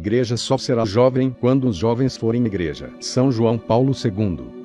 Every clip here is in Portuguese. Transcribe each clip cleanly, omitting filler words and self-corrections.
Igreja só será jovem quando os jovens forem igreja. São João Paulo II.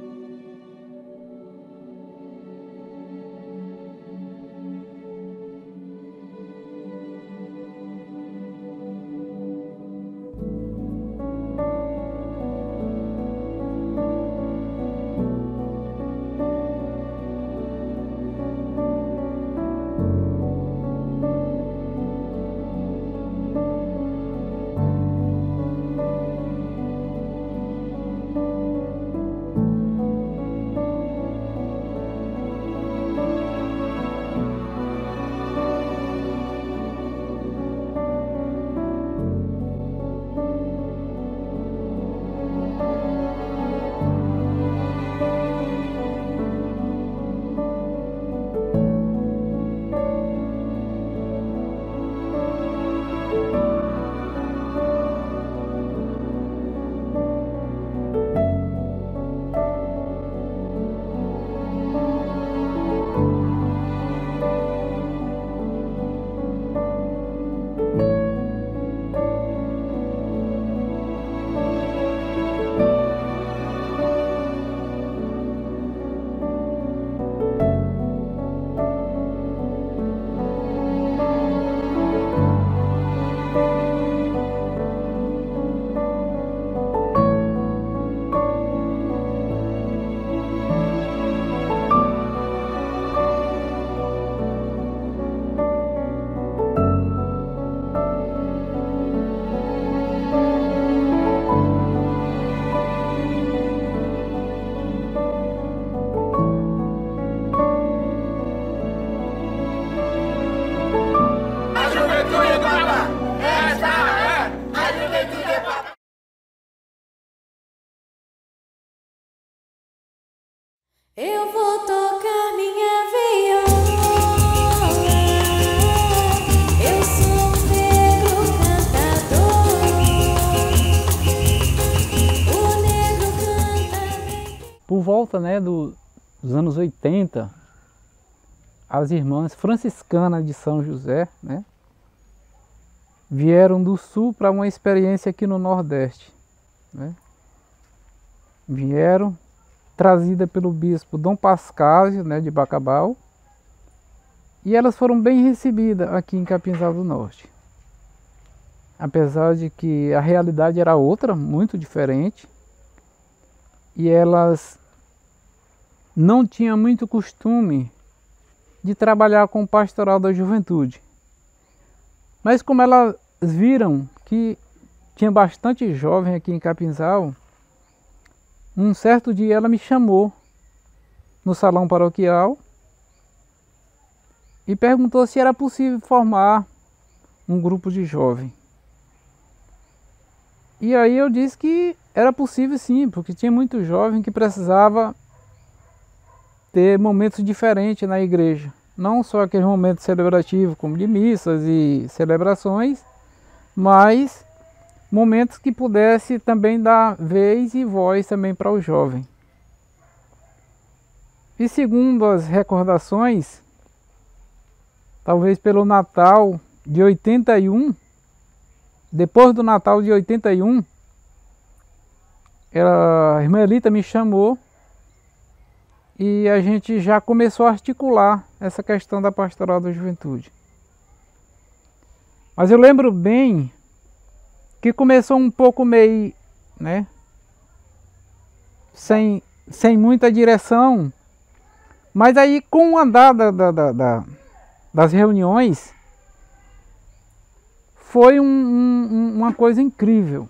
Eu vou tocar minha viola, eu sou um negro cantador, o negro canta bem. Por volta, dos anos 80, as irmãs franciscanas de São José, vieram do sul para uma experiência aqui no Nordeste. Vieram trazida pelo bispo Dom Pascásio, de Bacabal, e elas foram bem recebidas aqui em Capinzal do Norte. Apesar de que a realidade era outra, muito diferente, e elas não tinham muito costume de trabalhar com o pastoral da juventude. Mas como elas viram que tinha bastante jovem aqui em Capinzal, um certo dia ela me chamou no salão paroquial e perguntou se era possível formar um grupo de jovens. E aí eu disse que era possível sim, porque tinha muito jovem que precisava ter momentos diferentes na igreja. Não só aqueles momentos celebrativos como de missas e celebrações, mas momentos que pudesse também dar vez e voz também para o jovem. E segundo as recordações, talvez pelo Natal de 81, depois do Natal de 81, a irmã Elita me chamou e a gente já começou a articular essa questão da pastoral da juventude. Mas eu lembro bem que começou um pouco meio, sem muita direção, mas aí com o andar das reuniões, foi uma coisa incrível,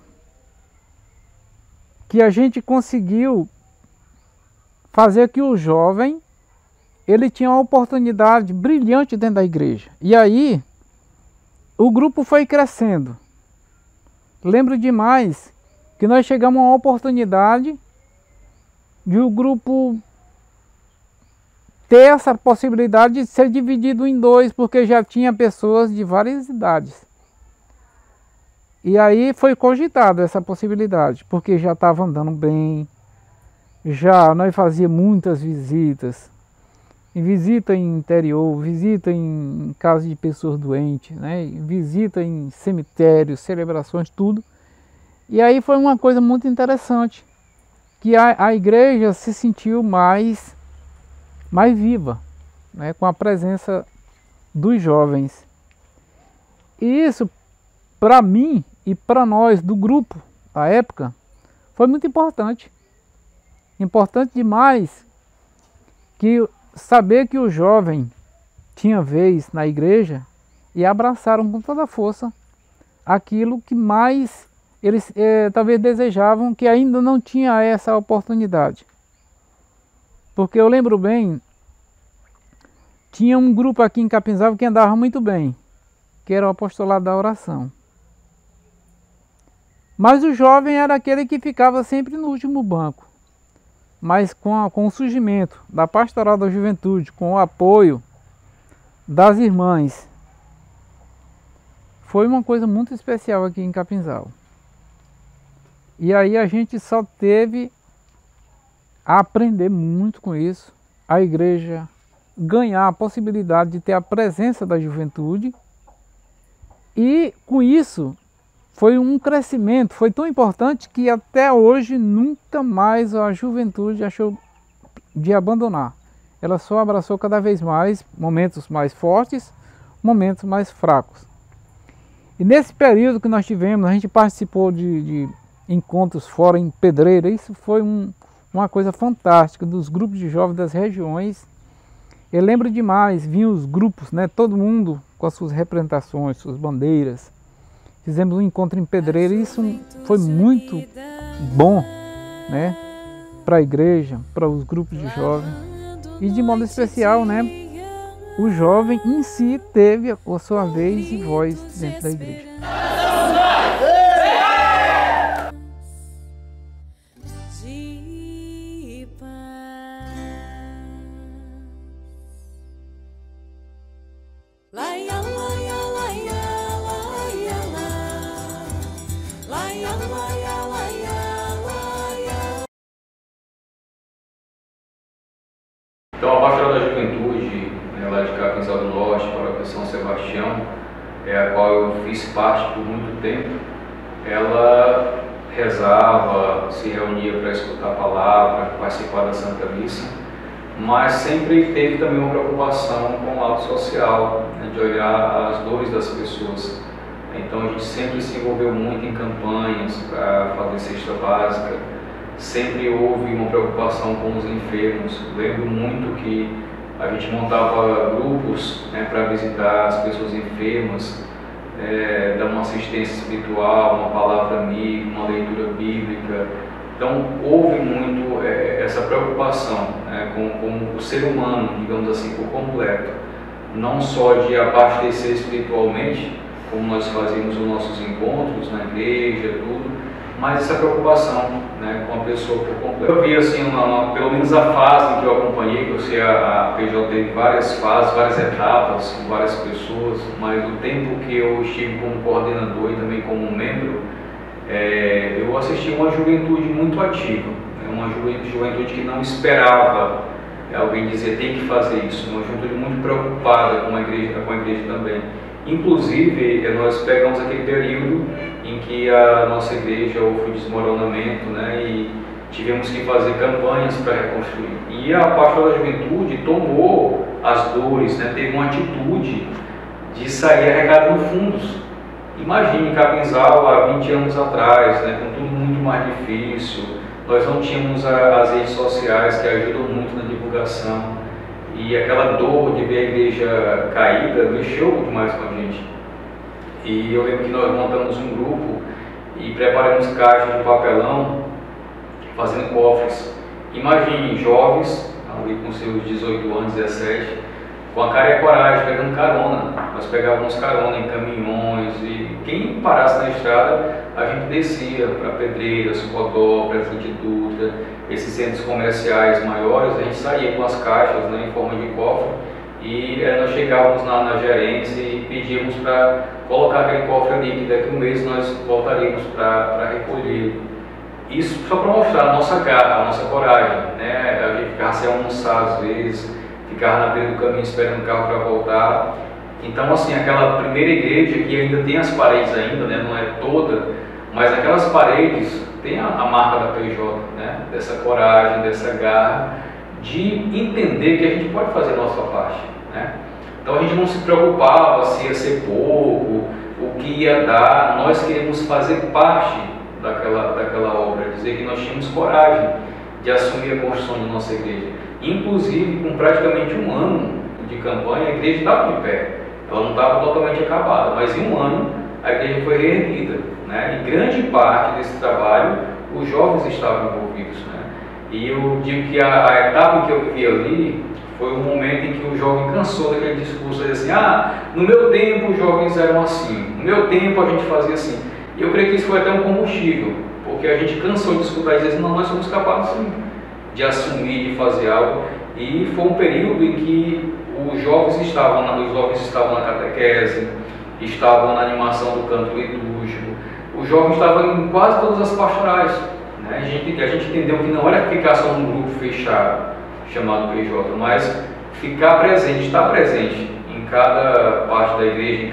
que a gente conseguiu fazer que o jovem, ele tinha uma oportunidade brilhante dentro da igreja. E aí, o grupo foi crescendo. Lembro demais que nós chegamos a uma oportunidade de o grupo ter essa possibilidade de ser dividido em dois, porque já tinha pessoas de várias idades. E aí foi cogitado essa possibilidade, porque já estava andando bem, já nós fazíamos muitas visitas, visita em interior, visita em casa de pessoas doentes, visita em cemitérios, celebrações, tudo. E aí foi uma coisa muito interessante, que a igreja se sentiu mais viva, né, com a presença dos jovens. E isso, para mim e para nós do grupo, à época, foi muito importante. Importante demais que saber que o jovem tinha vez na igreja e abraçaram com toda a força aquilo que mais eles talvez desejavam, que ainda não tinha essa oportunidade. Porque eu lembro bem, tinha um grupo aqui em Capinzal que andava muito bem, que era o apostolado da oração. Mas o jovem era aquele que ficava sempre no último banco. Mas com o surgimento da pastoral da juventude, com o apoio das irmãs, foi uma coisa muito especial aqui em Capinzal. E aí a gente só teve a aprender muito com isso, a igreja ganhar a possibilidade de ter a presença da juventude, e com isso foi um crescimento, foi tão importante que até hoje nunca mais a juventude achou de abandonar. Ela só abraçou cada vez mais momentos mais fortes, momentos mais fracos. E nesse período que nós tivemos, a gente participou de encontros fora em Pedreira. Isso foi uma coisa fantástica, dos grupos de jovens das regiões. Eu lembro demais, vinham os grupos, né, todo mundo com as suas representações, suas bandeiras. Fizemos um encontro em Pedreira e isso foi muito bom, né, para a igreja, para os grupos de jovens. E de modo especial, né, o jovem em si teve a sua vez e voz dentro da igreja. Então, a Pastoral da Juventude, né, lá de Capinzal do Norte, Paróquia São Sebastião, a qual eu fiz parte por muito tempo, ela rezava, se reunia para escutar a palavra, participar da Santa Missa, mas sempre teve também uma preocupação com o lado social, né, de olhar as dores das pessoas. Então, a gente sempre se envolveu muito em campanhas para fazer cesta básica. Sempre houve uma preocupação com os enfermos. Lembro muito que a gente montava grupos, né, para visitar as pessoas enfermas, dar uma assistência espiritual, uma palavra amiga, uma leitura bíblica. Então houve muito essa preocupação, né, com o ser humano, digamos assim, por completo. Não só de abastecer espiritualmente, como nós fazíamos os nossos encontros na igreja, tudo, mas essa preocupação, né, com a pessoa por completo. Eu vi assim, pelo menos a fase que eu acompanhei, que eu sei a PJ teve várias fases, várias etapas, com várias pessoas, mas o tempo que eu estive como coordenador e também como membro, eu assisti uma juventude muito ativa, né, uma juventude que não esperava alguém dizer tem que fazer isso, uma juventude muito preocupada com a igreja também. Inclusive, nós pegamos aquele período em que a nossa igreja houve desmoronamento, né, e tivemos que fazer campanhas para reconstruir. E a Pastoral da Juventude tomou as dores, né, teve uma atitude de sair arrecadando fundos. Imagine Capinzal há 20 anos atrás, né, com tudo muito mais difícil. Nós não tínhamos as redes sociais que ajudam muito na divulgação. E aquela dor de ver a igreja caída mexeu demais com a gente. E eu lembro que nós montamos um grupo e preparamos caixas de papelão, fazendo cofres. Imagine jovens, ali com seus 18 anos, 17, com a cara e a coragem, pegando carona. Nós pegávamos carona em caminhões e quem parasse na estrada, a gente descia para Pedreiras, Codó, Presidente Dutra, esses centros comerciais maiores, a gente saía com as caixas, né, em forma de cofre, e nós chegávamos na gerência e pedíamos para colocar aquele cofre ali, que daqui a um mês nós voltaríamos para recolher. Isso só para mostrar a nossa garra, a nossa coragem, né? A gente ficava sem almoçar às vezes, ficava na beira do caminho esperando o carro para voltar. Então, assim, aquela primeira igreja que ainda tem as paredes ainda, né, não é toda, Mas aquelas paredes tem a marca da PJ, né? Dessa coragem, dessa garra de entender que a gente pode fazer a nossa parte, né? Então a gente não se preocupava se ia ser pouco, o que ia dar, nós queríamos fazer parte daquela obra, dizer que nós tínhamos coragem de assumir a construção de nossa igreja. Inclusive, com praticamente um ano de campanha, a igreja estava de pé, ela não estava totalmente acabada, mas em um ano a igreja foi reerguida, né? E grande parte desse trabalho os jovens estavam envolvidos, né? E eu digo que a etapa que eu vivi ali foi o momento em que o jovem cansou daquele discurso assim, no meu tempo os jovens eram assim, no meu tempo a gente fazia assim. E eu creio que isso foi até um combustível, porque a gente cansou de escutar e dizer assim, não, nós somos capazes sim de assumir, de fazer algo. E foi um período em que os jovens estavam na catequese, estavam na animação do canto litúrgico, os jovens estavam em quase todas as pastorais, né? A gente entendeu que não era ficar só num grupo fechado, chamado PJ, mas ficar presente, estar presente em cada parte da igreja,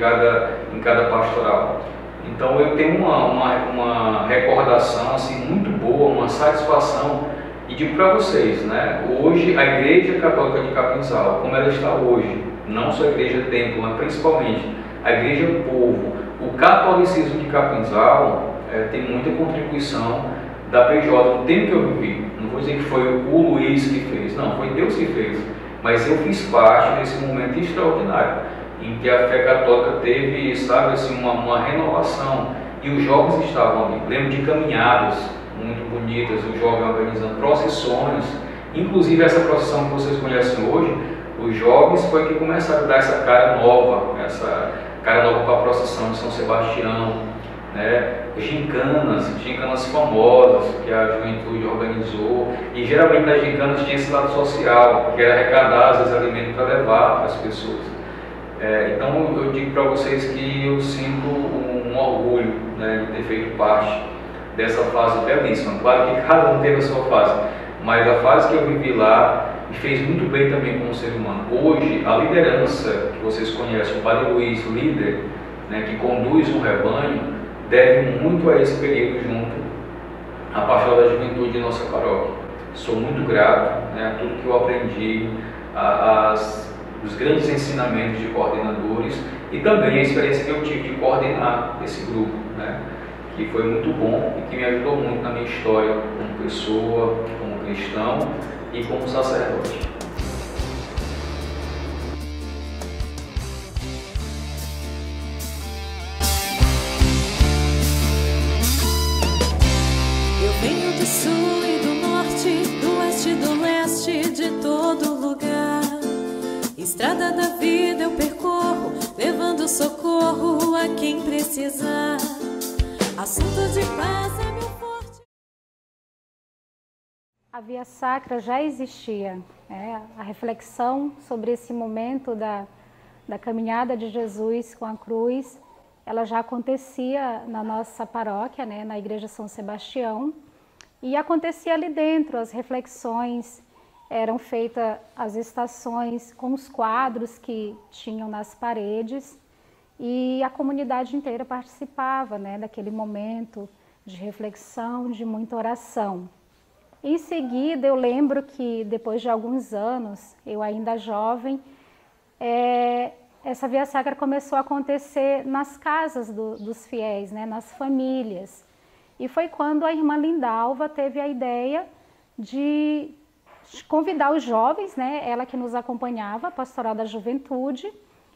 em cada pastoral. Então eu tenho uma recordação assim, muito boa, uma satisfação, e digo para vocês, né? Hoje a Igreja Católica de Capinzal, como ela está hoje, não só a Igreja Templo, mas principalmente a Igreja Povo, o catolicismo de Capinzal tem muita contribuição da PJ no tempo que eu vivi. Não vou dizer que foi o Luiz que fez, não, foi Deus que fez, mas eu fiz parte desse momento extraordinário em que a fé católica teve, sabe, assim, uma renovação, e os jovens estavam ali. Lembro de caminhadas muito bonitas, os jovens organizando procissões, inclusive essa procissão que vocês conhecem hoje, os jovens foi que começaram a dar essa cara nova para a procissão de São Sebastião, né? Gincanas famosas que a juventude organizou, e geralmente nas gincanas tinha esse lado social, que era arrecadar às vezes alimento para levar para as pessoas. Então eu digo para vocês que eu sinto um orgulho, né, de ter feito parte dessa fase belíssima. Claro que cada um teve a sua fase, mas a fase que eu vivi lá me fez muito bem também como ser humano. Hoje, a liderança que vocês conhecem, o Padre Luiz, líder, né, que conduz um rebanho, deve muito a esse período junto à pastoral da juventude de nossa paróquia. Sou muito grato, né, a tudo que eu aprendi, os grandes ensinamentos de coordenadores e também a experiência que eu tive de coordenar esse grupo, né, que foi muito bom e que me ajudou muito na minha história como pessoa, como cristão e como sacerdote. Eu venho do sul e do norte, do oeste e do leste, de todo lugar. Estrada da vida eu percorro, levando socorro a quem precisar. Assunto de paz é meu forte. A Via Sacra já existia, a reflexão sobre esse momento da caminhada de Jesus com a cruz, ela já acontecia na nossa paróquia, né, na Igreja São Sebastião, e acontecia ali dentro, as reflexões, eram feitas as estações com os quadros que tinham nas paredes, e a comunidade inteira participava, né, daquele momento de reflexão, de muita oração. Em seguida, eu lembro que depois de alguns anos, eu ainda jovem, essa Via Sacra começou a acontecer nas casas dos fiéis, né, nas famílias. E foi quando a irmã Lindalva teve a ideia de convidar os jovens, né, ela que nos acompanhava, a Pastoral da Juventude,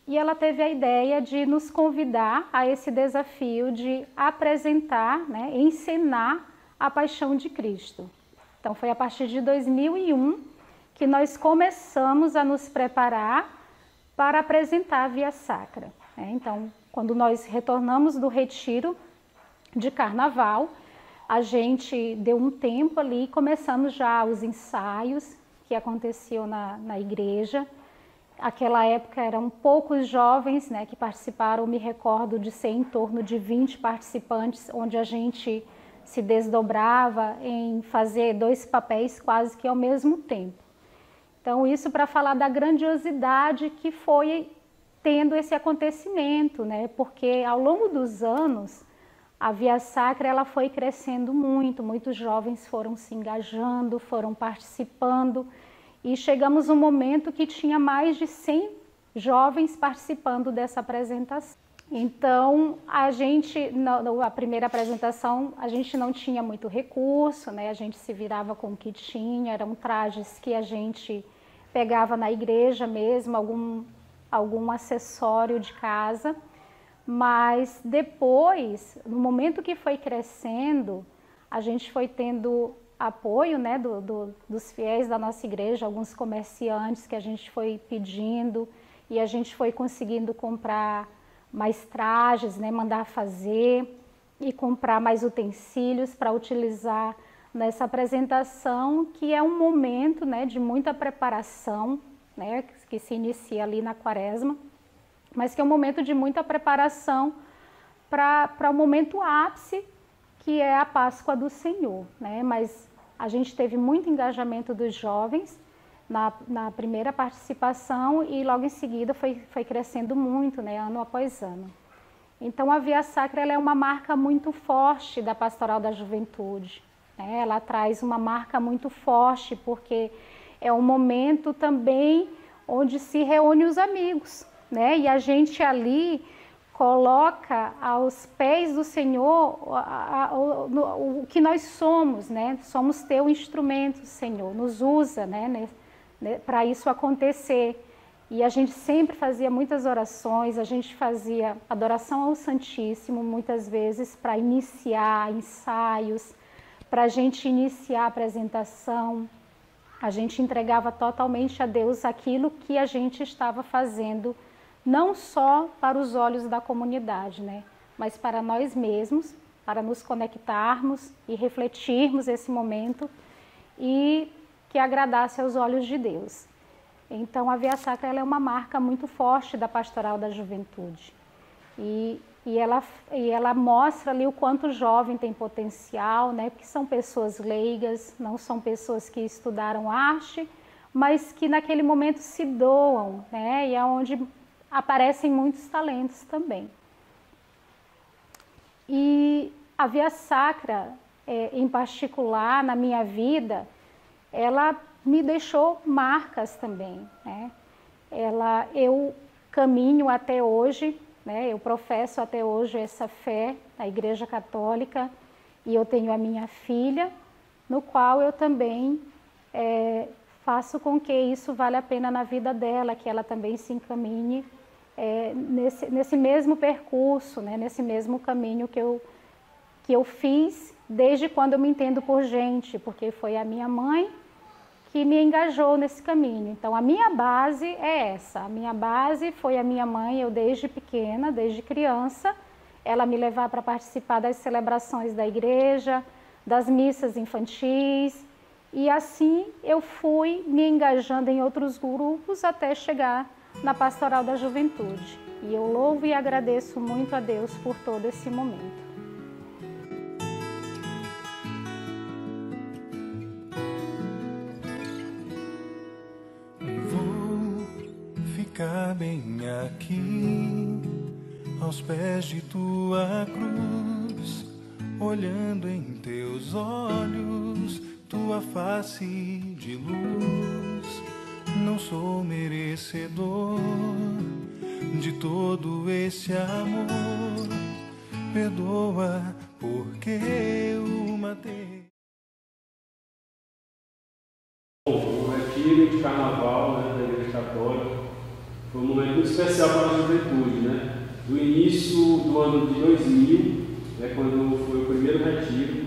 e ela teve a ideia de nos convidar a esse desafio de apresentar, né, ensinar a paixão de Cristo. Então foi a partir de 2001 que nós começamos a nos preparar para apresentar a Via Sacra. Então, quando nós retornamos do retiro de carnaval, a gente deu um tempo ali e começamos já os ensaios que aconteciam na igreja. Aquela época eram poucos jovens, né, que participaram, me recordo de ser em torno de 20 participantes, onde a gente se desdobrava em fazer 2 papéis quase que ao mesmo tempo. Então isso para falar da grandiosidade que foi tendo esse acontecimento, né, porque ao longo dos anos a Via Sacra ela foi crescendo muito, muitos jovens foram se engajando, foram participando, e chegamos um momento que tinha mais de 100 jovens participando dessa apresentação. Então, a primeira apresentação, a gente não tinha muito recurso, né? A gente se virava com o que tinha, eram trajes que a gente pegava na igreja mesmo, algum acessório de casa. Mas depois, no momento que foi crescendo, a gente foi tendo apoio, né, dos fiéis da nossa igreja, alguns comerciantes que a gente foi pedindo, e a gente foi conseguindo comprar mais trajes, né, mandar fazer e comprar mais utensílios para utilizar nessa apresentação, que é um momento, né, de muita preparação, né, que se inicia ali na Quaresma, mas que é um momento de muita preparação para o momento ápice, que é a Páscoa do Senhor, né? Mas a gente teve muito engajamento dos jovens na primeira participação, e logo em seguida foi crescendo muito, né, ano após ano. Então a Via Sacra ela é uma marca muito forte da Pastoral da Juventude, né? Ela traz uma marca muito forte, porque é um momento também onde se reúne os amigos, né? E a gente ali coloca aos pés do Senhor o que nós somos, né? Somos teu instrumento, Senhor, nos usa, né, para isso acontecer. E a gente sempre fazia muitas orações, a gente fazia adoração ao Santíssimo muitas vezes para iniciar ensaios, para a gente iniciar a apresentação. A gente entregava totalmente a Deus aquilo que a gente estava fazendo, não só para os olhos da comunidade, né, mas para nós mesmos, para nos conectarmos e refletirmos esse momento e que agradasse aos olhos de Deus. Então a Via Sacra ela é uma marca muito forte da Pastoral da Juventude. E ela mostra ali o quanto o jovem tem potencial, né, porque são pessoas leigas, não são pessoas que estudaram arte, mas que naquele momento se doam, né, e é onde aparecem muitos talentos também. E a Via Sacra, em particular, na minha vida, ela me deixou marcas também, né? Eu caminho até hoje, né? Eu professo até hoje essa fé na Igreja Católica, e eu tenho a minha filha, no qual eu também faço com que isso valha a pena na vida dela, que ela também se encaminhe nesse mesmo percurso, né? Nesse mesmo caminho que eu fiz desde quando eu me entendo por gente, porque foi a minha mãe que me engajou nesse caminho. Então a minha base é essa, a minha base foi a minha mãe. Eu desde pequena, desde criança, ela me levava para participar das celebrações da igreja, das missas infantis, e assim eu fui me engajando em outros grupos até chegar na Pastoral da Juventude. E eu louvo e agradeço muito a Deus por todo esse momento. Ficar bem aqui, aos pés de tua cruz, olhando em teus olhos, tua face de luz. Não sou merecedor de todo esse amor, perdoa porque eu matei. O retiro de carnaval, né, da Igreja Católica foi um momento muito especial para a juventude, né? Do início do ano de 2000, né, quando foi o primeiro retiro,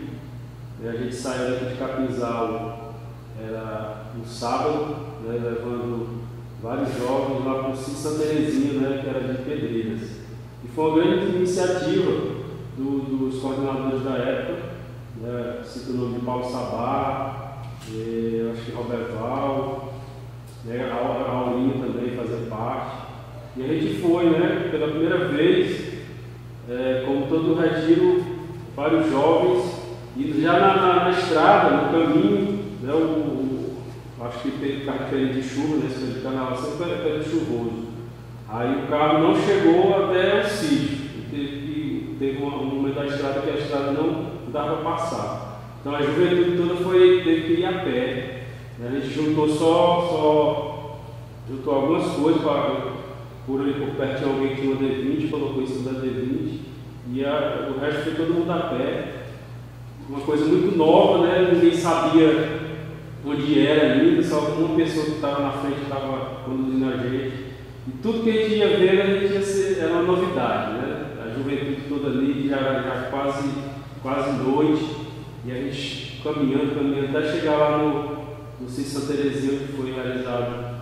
a gente saiu daqui de Capinzal, era um sábado, né, levando vários jovens lá para o Cício Santa Terezinha, né, que era de Pedreiras. E foi uma grande iniciativa dos coordenadores da época, né, cito o nome de Paulo Sabá, acho que Roberval, né, a Aurinha também fazia parte. E a gente foi, né, pela primeira vez, como todo retiro, vários jovens, e já na estrada, no caminho, né, acho que teve carro de chuva, nesse né, de carnaval, sempre era chuvoso. Aí o carro não chegou até o sítio, teve que teve um momento da estrada que a estrada não dava para passar. Então a juventude toda teve que ir a pé. A gente juntou juntou algumas coisas, por perto tinha alguém que tinha uma D20, colocou em cima da D20, e o resto foi todo mundo a pé. Uma coisa muito nova, né? Ninguém sabia onde era ainda, só uma pessoa que estava na frente estava conduzindo a gente. E tudo que a gente ia ver era uma novidade, né? A juventude toda ali, já era quase noite, e a gente caminhando, até chegar lá no Cícero Santa Teresinha, que foi realizado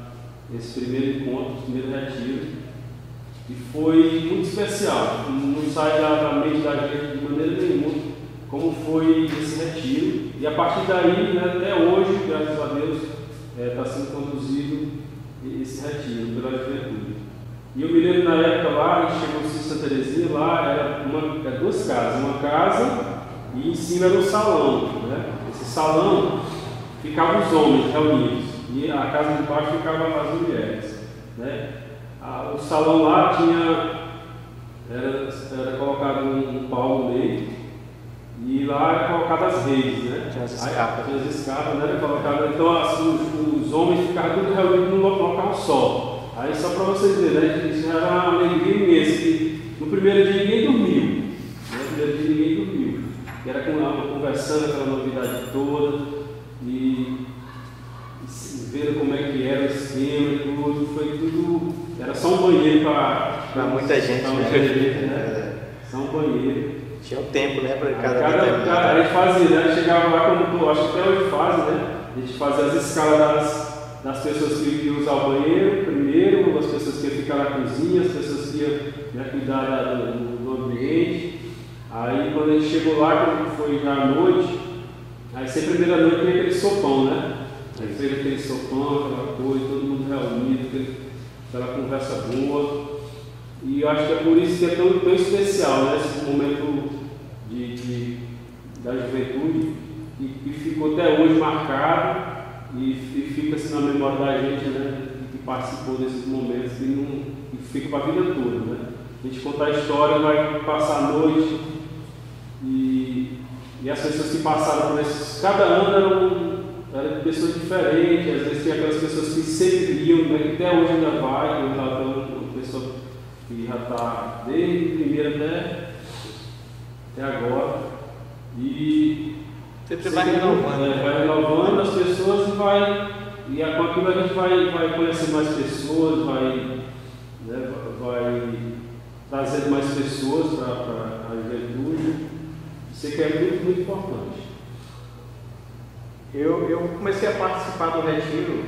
esse primeiro encontro, esse primeiro retiro. E foi muito especial, não sai da mente da gente de maneira nenhuma como foi esse retiro. E a partir daí, né, até hoje, graças a Deus, está sendo conduzido esse retiro pela juventude. E eu me lembro na época lá, a gente chegou no Cícero Santa Teresinha, lá era duas casas, uma casa e em cima era um salão, né? Esse salão ficavam os homens reunidos e a casa de baixo ficavam as mulheres, né? O salão lá era colocado um pau no meio e lá era colocado as redes, né? Tinha as escapas, né? Era colocado, então os homens ficavam tudo reunidos num local só. Aí só para vocês verem, né? Isso era uma alegria imensa, que no primeiro dia ninguém dormiu, né? No primeiro dia ninguém dormiu. E era conversando aquela novidade toda e vendo como é que era o esquema e tudo, foi tudo. Era só um banheiro para muita gente, né? Só um banheiro. Tinha um tempo, né, para cada a gente fazia, né? Chegava lá, como acho que até hoje faz, né? A gente fazia as escalas das pessoas que iam usar o banheiro primeiro, as pessoas que iam ficar na cozinha, as pessoas que iam, né, cuidar do ambiente. Aí quando a gente chegou lá, quando foi já à noite, aí sempre a primeira noite tem aquele sopão, né? Aí fez aquele sopão, aquela coisa, todo mundo reunido, aquela conversa boa. E eu acho que é por isso que é tão especial, né? Esse momento da juventude que ficou até hoje marcado e fica assim na memória da gente, né? Que participou desses momentos e fica para a vida toda, né? A gente contar a história, vai passar a noite e as pessoas que passaram por esses, cada ano eram pessoas diferentes, às vezes tem aquelas pessoas que sempre iam, né? Que até hoje ainda vai, uma pessoa que já está desde o primeiro até agora. E sempre vai renovando. Vai renovando as pessoas e com aquilo a gente vai conhecer mais pessoas, vai trazendo mais pessoas para a juventude. Isso aqui é muito, muito importante. Eu comecei a participar do retiro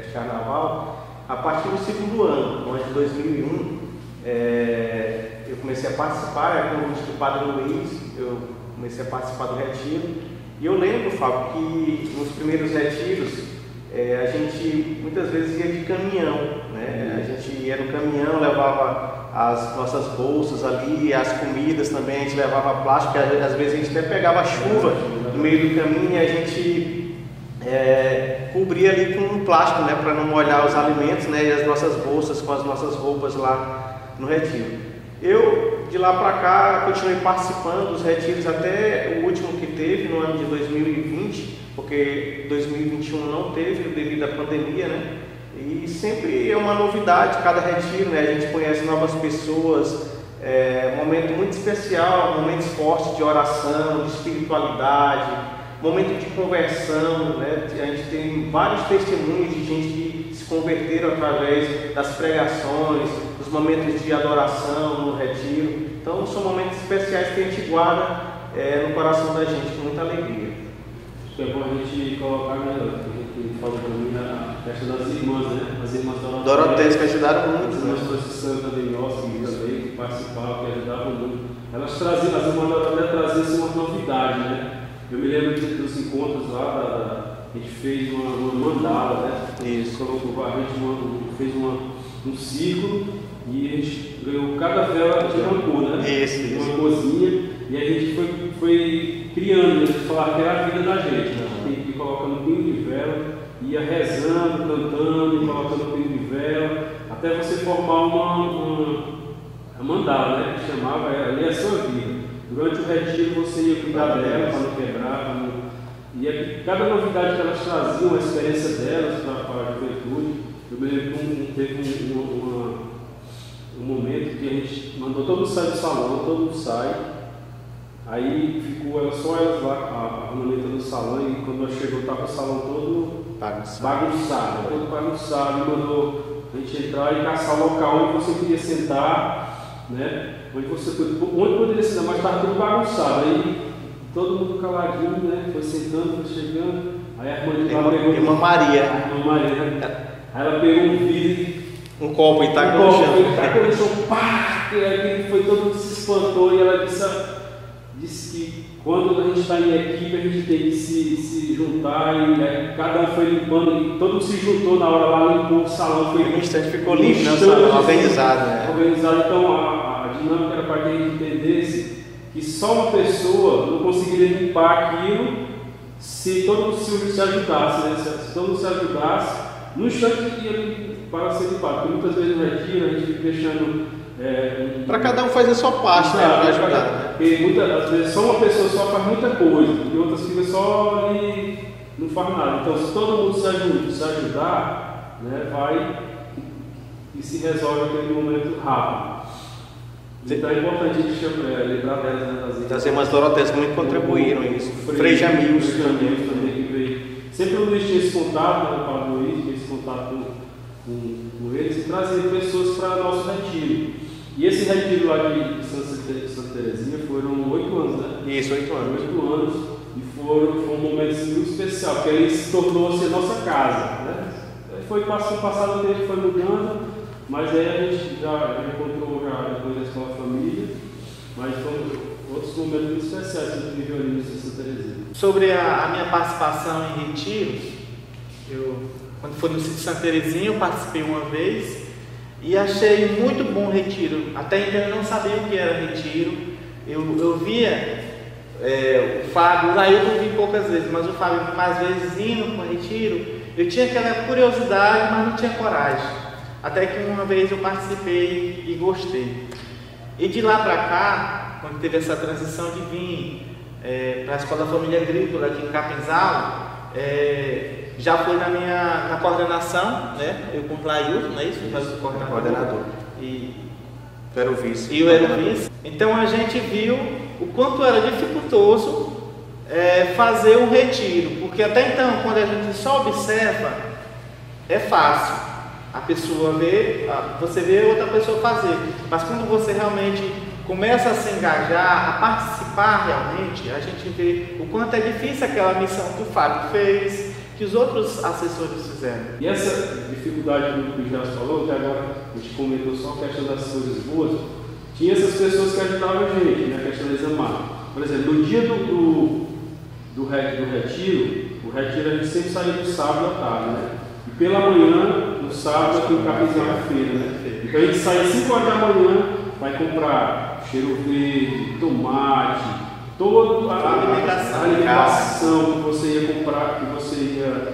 de carnaval a partir do segundo ano, onde em 2001 eu comecei a participar, com o convite do Padre Luiz, eu comecei a participar do retiro. E eu lembro, Fábio, que nos primeiros retiros a gente muitas vezes ia de caminhão, né? A gente ia no caminhão, levava as nossas bolsas ali, as comidas também, a gente levava plástico, às vezes a gente até pegava chuva no meio do caminho e a gente cobria ali com um plástico, né, para não molhar os alimentos, né, e as nossas bolsas com as nossas roupas lá no retiro. Eu, de lá para cá, continuei participando dos retiros até o último que teve no ano de 2020, porque 2021 não teve devido à pandemia, né? E sempre é uma novidade cada retiro, né? A gente conhece novas pessoas, um momento muito especial, momentos fortes de oração, de espiritualidade, momento de conversão, né? A gente tem vários testemunhos de gente que se converteram através das pregações, dos momentos de adoração no retiro. Então são momentos especiais que a gente guarda no coração da gente com muita alegria. Acho que é bom a gente colocar, né, a gente falou para mim, a festa das irmãs, né? As irmãs Doroteias que ajudaram muito. As irmãs franciscanas também, nossas também, que participavam, que ajudavam muito. Elas traziam, as irmãs Doroteias traziam uma novidade, né? Eu me lembro dos encontros lá, a gente fez uma mandala, né? Isso. A gente fez um círculo e a gente ganhou cada vela de uma cor, né? Isso. Uma corzinha, e a gente foi criando, a gente falava que era a vida da gente, né? A gente ia colocando um pingo de vela, ia rezando, cantando, e colocando um pingo de vela, até você formar a mandala, né? Que chamava, ali é a sua vida. Durante o retiro você ia cuidar dela para não quebrar, para não... E cada novidade que elas traziam, a experiência delas para a juventude. Eu me lembro que teve um momento que a gente mandou todo mundo sair do salão, todo mundo sai. Aí ficou só elas lá, a ornamenta do salão, e quando ela chegou estava o salão todo bagunçado, e mandou a gente entrar e caçar o local onde você queria sentar, né? Onde poderia sentar, mas estava tudo bagunçado. Aí todo mundo caladinho, né? Foi sentando, foi chegando. Aí a irmã de lá pegou. Irmã Maria. Né? Aí ela pegou um vidro, um copo e tacou no chão. Tacou no chão, pá! E aí foi, todo mundo se espantou, e ela disse que quando a gente está em equipe, a gente tem que se juntar, e aí cada um foi limpando, e todo mundo se juntou na hora lá, limpou o salão. Foi um instante ficou limpo, né? O salão organizado, né? Organizado, então a dinâmica era para que a gente entendesse que só uma pessoa não conseguiria limpar aquilo se todo mundo se ajudasse, né? Se todo mundo se ajudasse, no instante ia para ser limpado. Porque muitas vezes no retiro a gente fica deixando. Para cada um fazer a sua parte, né? Para ajudar. Né? Porque muitas vezes só uma pessoa só faz muita coisa, e outras ficam só e não faz nada. Então, se todo mundo se ajudar, né, vai e se resolve aquele momento rápido. Então é importante a gente lembrar das irmãs Doroteus que muito contribuíram isso. Frei Jamils também que veio. Sempre o Luiz tinha esse contato, né, o Padre Luiz tinha esse contato com eles, e trazer pessoas para o nosso retiro. E esse retiro lá de Santa Terezinha foram 8 anos, né? Isso, 8 anos. 8 anos. E foi um momento muito especial, porque aí se tornou-se a nossa casa, né? Foi passado o tempo, foi mudando, mas aí a gente já encontrou depois da escola família, mas foram outros momentos muito especiais que a gente viveu ali no Santa Terezinha. Sobre a minha participação em retiros, quando foi no sítio Santa Terezinha, eu participei uma vez e achei muito bom o retiro. Até então eu não sabia o que era retiro. Eu via o Fábio, lá eu não vi poucas vezes, mas o Fábio mais vezes indo para o retiro. Eu tinha aquela curiosidade, mas não tinha coragem. Até que uma vez eu participei e gostei. E de lá para cá, quando teve essa transição de vir para a Escola da Família Agrícola aqui em Capinzal, já foi na coordenação, né? Eu com o Clailton, não é isso? O coordenador. E era o vice. E eu era o vice. Então a gente viu o quanto era dificultoso fazer um retiro, porque até então, quando a gente só observa, é fácil. A pessoa vê, você vê outra pessoa fazer, mas quando você realmente começa a se engajar, a participar realmente, a gente vê o quanto é difícil aquela missão que o Fábio fez, que os outros assessores fizeram. E essa dificuldade que o Gerson falou, que agora a gente comentou só a questão das coisas boas, tinha essas pessoas que ajudavam a gente, né, a questão da examar. Por exemplo, no dia do retiro, o retiro a gente sempre saía no sábado à tarde, né? E pela manhã, no sábado, aqui em Capinzal é feira, né? Então a gente saía 5 horas da manhã, vai comprar cheiro verde, tomate, toda a alimentação que você ia comprar, que você ia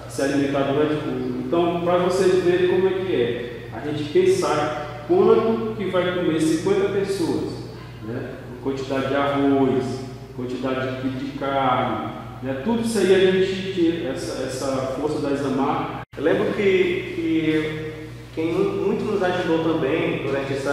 se alimentar durante o culto. Então, para vocês verem como é que é, a gente pensar quanto que vai comer 50 pessoas, né? Quantidade de arroz, quantidade de carne, né? Tudo isso aí a gente tinha essa força da Examar. Eu lembro que quem muito nos ajudou também durante esse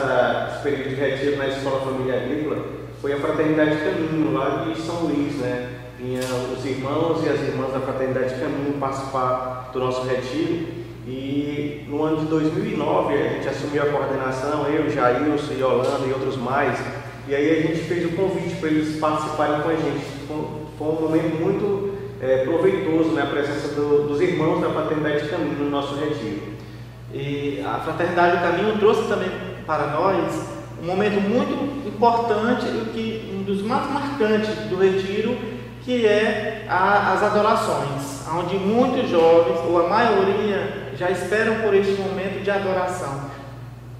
período de retiro na Escola Família Agrícola foi a Fraternidade Caminho, lá de São Luís, né? Vinha os irmãos e as irmãs da Fraternidade Caminho participar do nosso retiro. E no ano de 2009 a gente assumiu a coordenação, eu, Jailson, Yolanda e outros mais. E aí a gente fez o convite para eles participarem com a gente. Foi um momento muito proveitoso, né? A presença dos irmãos da Fraternidade Caminho no nosso retiro. E a Fraternidade do Caminho trouxe também para nós um momento muito importante e um dos mais marcantes do retiro, que é as adorações, onde muitos jovens, ou a maioria, já esperam por este momento de adoração.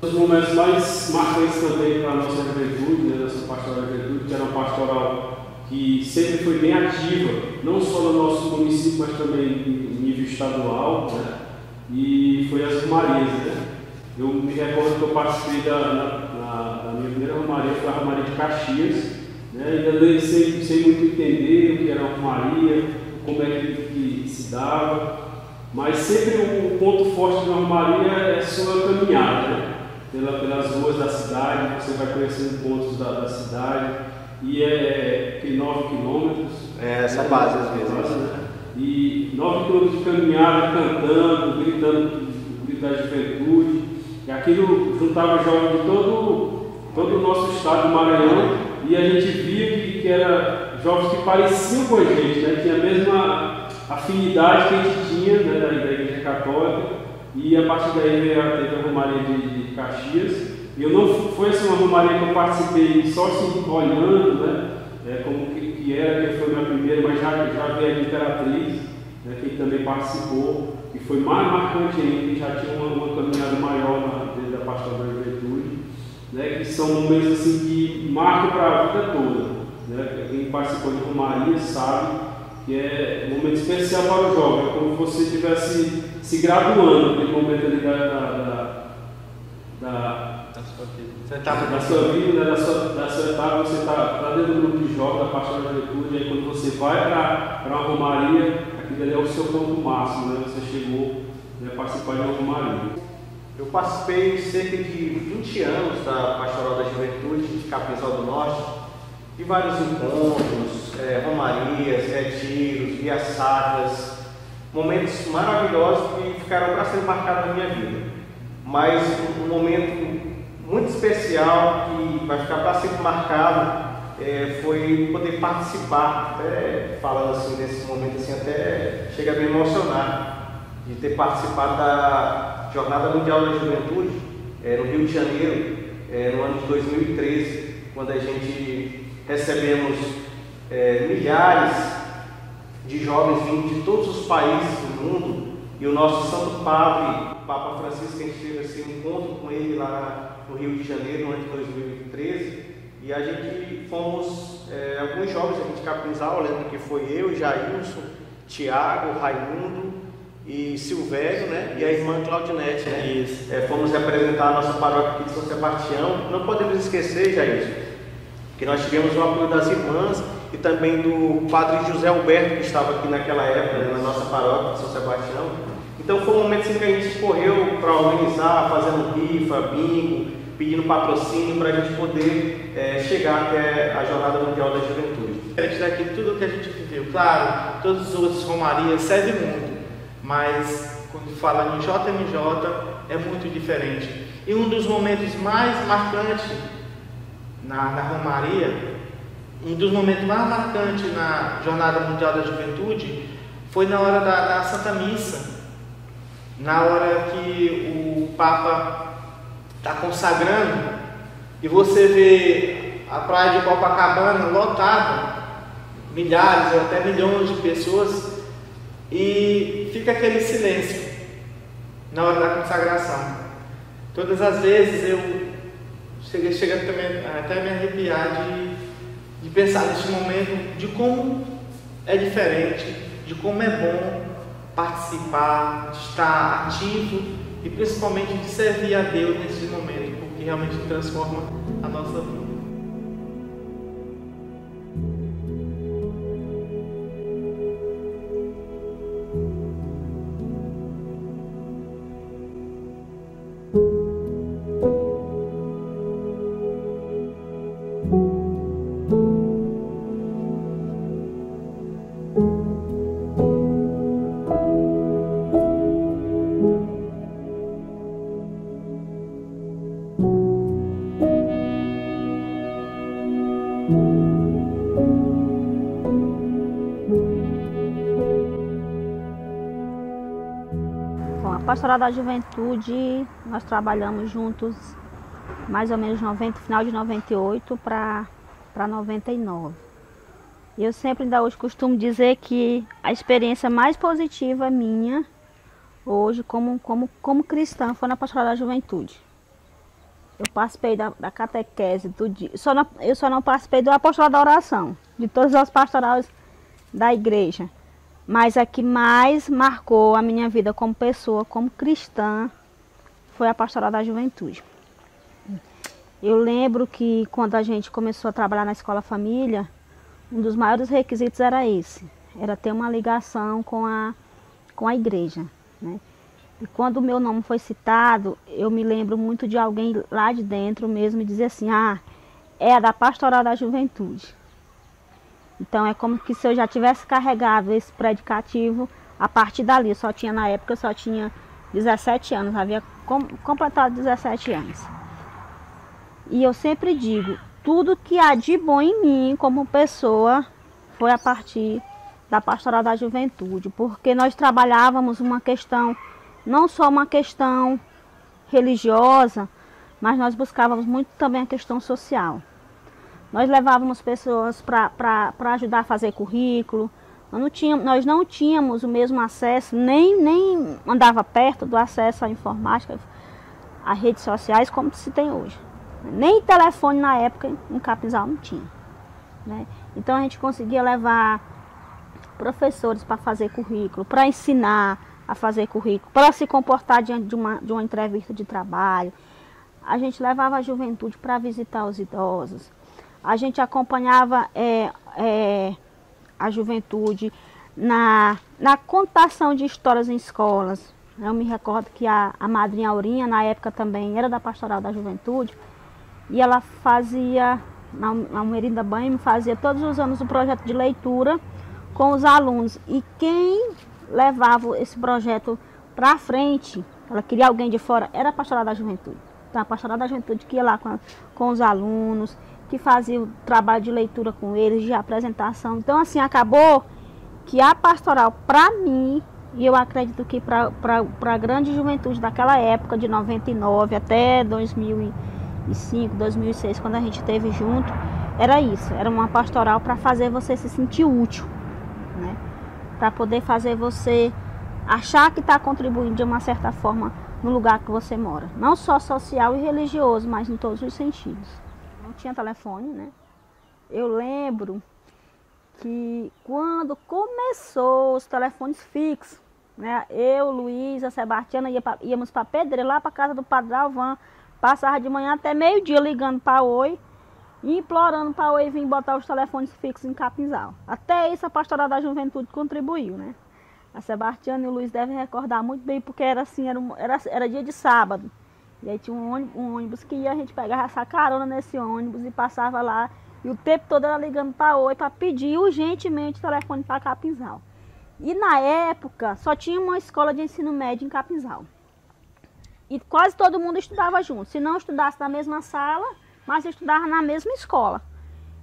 Os momentos mais marcantes também para a nossa juventude, né, nossa pastoral da juventude, que era uma pastoral que sempre foi bem ativa, não só no nosso município, mas também em nível estadual, né? E foi as Romarias, né? Eu me recordo que eu participei primeira romaria foi a Romaria de Caxias, né? Ainda sem muito entender o que era a romaria, como é que se dava, mas sempre o ponto forte de uma romaria é a sua caminhada, né? Pelas ruas da cidade, você vai conhecendo pontos da cidade, e tem 9 quilômetros. Essa base às vezes. Né? E 9 quilômetros de caminhada, cantando, gritando, o grito da juventude. E aquilo juntava jovens de todo o nosso estado do Maranhão, e a gente via que era jovens que pareciam com a gente, né? Tinha a mesma afinidade que a gente tinha, né, da Igreja Católica, e a partir daí teve a Romaria de Caxias. E eu não foi assim uma romaria que eu participei só assim olhando, né? Como que era, que foi minha primeira, mas já veio a Imperatriz, né, que também participou, e foi mais marcante ainda, que já tinha uma caminhada maior desde a Pastoral da Juventude, né, que são momentos assim que marcam para a vida toda, né? Quem participou de romaria sabe que é um momento especial para o jovem, é como se você estivesse se graduando naquele momento ali da sua vida, né, da sua etapa. Você está dentro do grupo de jovens, da Pastoral da Juventude, aí quando você vai para uma romaria, aquilo ali é o seu ponto máximo, né? Você chegou, né, a participar de uma romaria. Eu participei cerca de 20 anos da Pastoral da Juventude de Capinzal do Norte, de vários encontros, romarias, retiros, vias sacras, momentos maravilhosos que ficaram para ser marcados na minha vida. Mas um momento muito especial que vai ficar para sempre marcado foi poder participar, até falando assim nesse momento assim, até chega a me emocionar, de ter participado da Jornada Mundial da Juventude no Rio de Janeiro, no ano de 2013, quando a gente recebemos milhares de jovens vindo de todos os países do mundo, e o nosso Santo Padre, o Papa Francisco, a gente teve esse encontro com ele lá no Rio de Janeiro, no ano de 2013, e a gente fomos, alguns jovens aqui de Capinzal, eu lembro que foi eu, Jailson, Tiago, Raimundo e Silvério, né? E a irmã Claudinete, né? Isso. Fomos representar a nossa paróquia aqui de São Sebastião. Não podemos esquecer, Jailson, que nós tivemos o apoio das irmãs e também do Padre José Alberto, que estava aqui naquela época, né, na nossa paróquia de São Sebastião. Então foi um momento assim, que a gente correu para organizar, fazendo rifa, bingo, pedindo patrocínio para a gente poder chegar até a Jornada Mundial da Juventude. Diferente daqui, tudo que a gente viveu, claro, todas as outras romarias servem muito, mas quando fala em JMJ é muito diferente. E um dos momentos mais marcantes na romaria, um dos momentos mais marcantes na Jornada Mundial da Juventude foi na hora da Santa Missa, na hora que o Papa está consagrando e você vê a praia de Copacabana lotada, milhares ou até milhões de pessoas, e fica aquele silêncio na hora da consagração. Todas as vezes eu chega também até me arrepiar de pensar nesse momento, de como é diferente, de como é bom participar, de estar ativo e principalmente de servir a Deus nesse momento, porque realmente transforma a nossa vida. Bom, a Pastoral da Juventude, nós trabalhamos juntos mais ou menos final de 98 para 99. E eu sempre ainda hoje costumo dizer que a experiência mais positiva minha hoje como cristã foi na Pastoral da Juventude. Eu participei da catequese do dia. Eu só não participei do apostolado da oração, de todas as pastorais da igreja. Mas a que mais marcou a minha vida como pessoa, como cristã, foi a Pastoral da Juventude. Eu lembro que quando a gente começou a trabalhar na Escola Família, um dos maiores requisitos era esse, era ter uma ligação com a igreja, né? E quando o meu nome foi citado, eu me lembro muito de alguém lá de dentro mesmo dizer assim, é da Pastoral da Juventude. Então é como que se eu já tivesse carregado esse predicativo a partir dali. Na época eu só tinha 17 anos, havia completado 17 anos. E eu sempre digo, tudo que há de bom em mim como pessoa foi a partir da Pastoral da Juventude, porque nós trabalhávamos uma questão, não só uma questão religiosa, mas nós buscávamos muito também a questão social. Nós levávamos pessoas para ajudar a fazer currículo, nós não tínhamos o mesmo acesso, nem andava perto do acesso à informática, a redes sociais como se tem hoje. Nem telefone na época em Capinzal não tinha, né? Então a gente conseguia levar professores para fazer currículo, para ensinar a fazer currículo, para se comportar diante de uma entrevista de trabalho. A gente levava a juventude para visitar os idosos. A gente acompanhava a juventude na contação de histórias em escolas. Eu me recordo que a madrinha Aurinha, na época também era da Pastoral da Juventude, e ela fazia, na Merinda Banho, fazia todos os anos um projeto de leitura com os alunos. E quem levava esse projeto para frente, ela queria alguém de fora, era a Pastoral da Juventude. Então a Pastoral da Juventude que ia lá com os alunos, que fazia o trabalho de leitura com eles, de apresentação. Então assim, acabou que a pastoral, para mim, e eu acredito que para a grande juventude daquela época, de 99 até 2005, 2006, quando a gente esteve junto, era isso, era uma pastoral para fazer você se sentir útil, né? Para poder fazer você achar que está contribuindo de uma certa forma no lugar que você mora. Não só social e religioso, mas em todos os sentidos. Não tinha telefone, né? Eu lembro que quando começou os telefones fixos, né? Eu, Luiz, a Sebastiana íamos para Pedreira, lá para casa do Padre Alvan, passava de manhã até meio-dia ligando para a Oi e implorando para a Oi vir botar os telefones fixos em Capinzal. Até isso a Pastoral da Juventude contribuiu, né? A Sebastiana e o Luiz devem recordar muito bem, porque era assim, era dia de sábado. E aí tinha um ônibus que a gente pegava essa carona nesse ônibus e passava lá. E o tempo todo era ligando para a Oi para pedir urgentemente o telefone para Capinzal. E na época só tinha uma escola de ensino médio em Capinzal. E quase todo mundo estudava junto. Se não estudasse na mesma sala, mas estudava na mesma escola.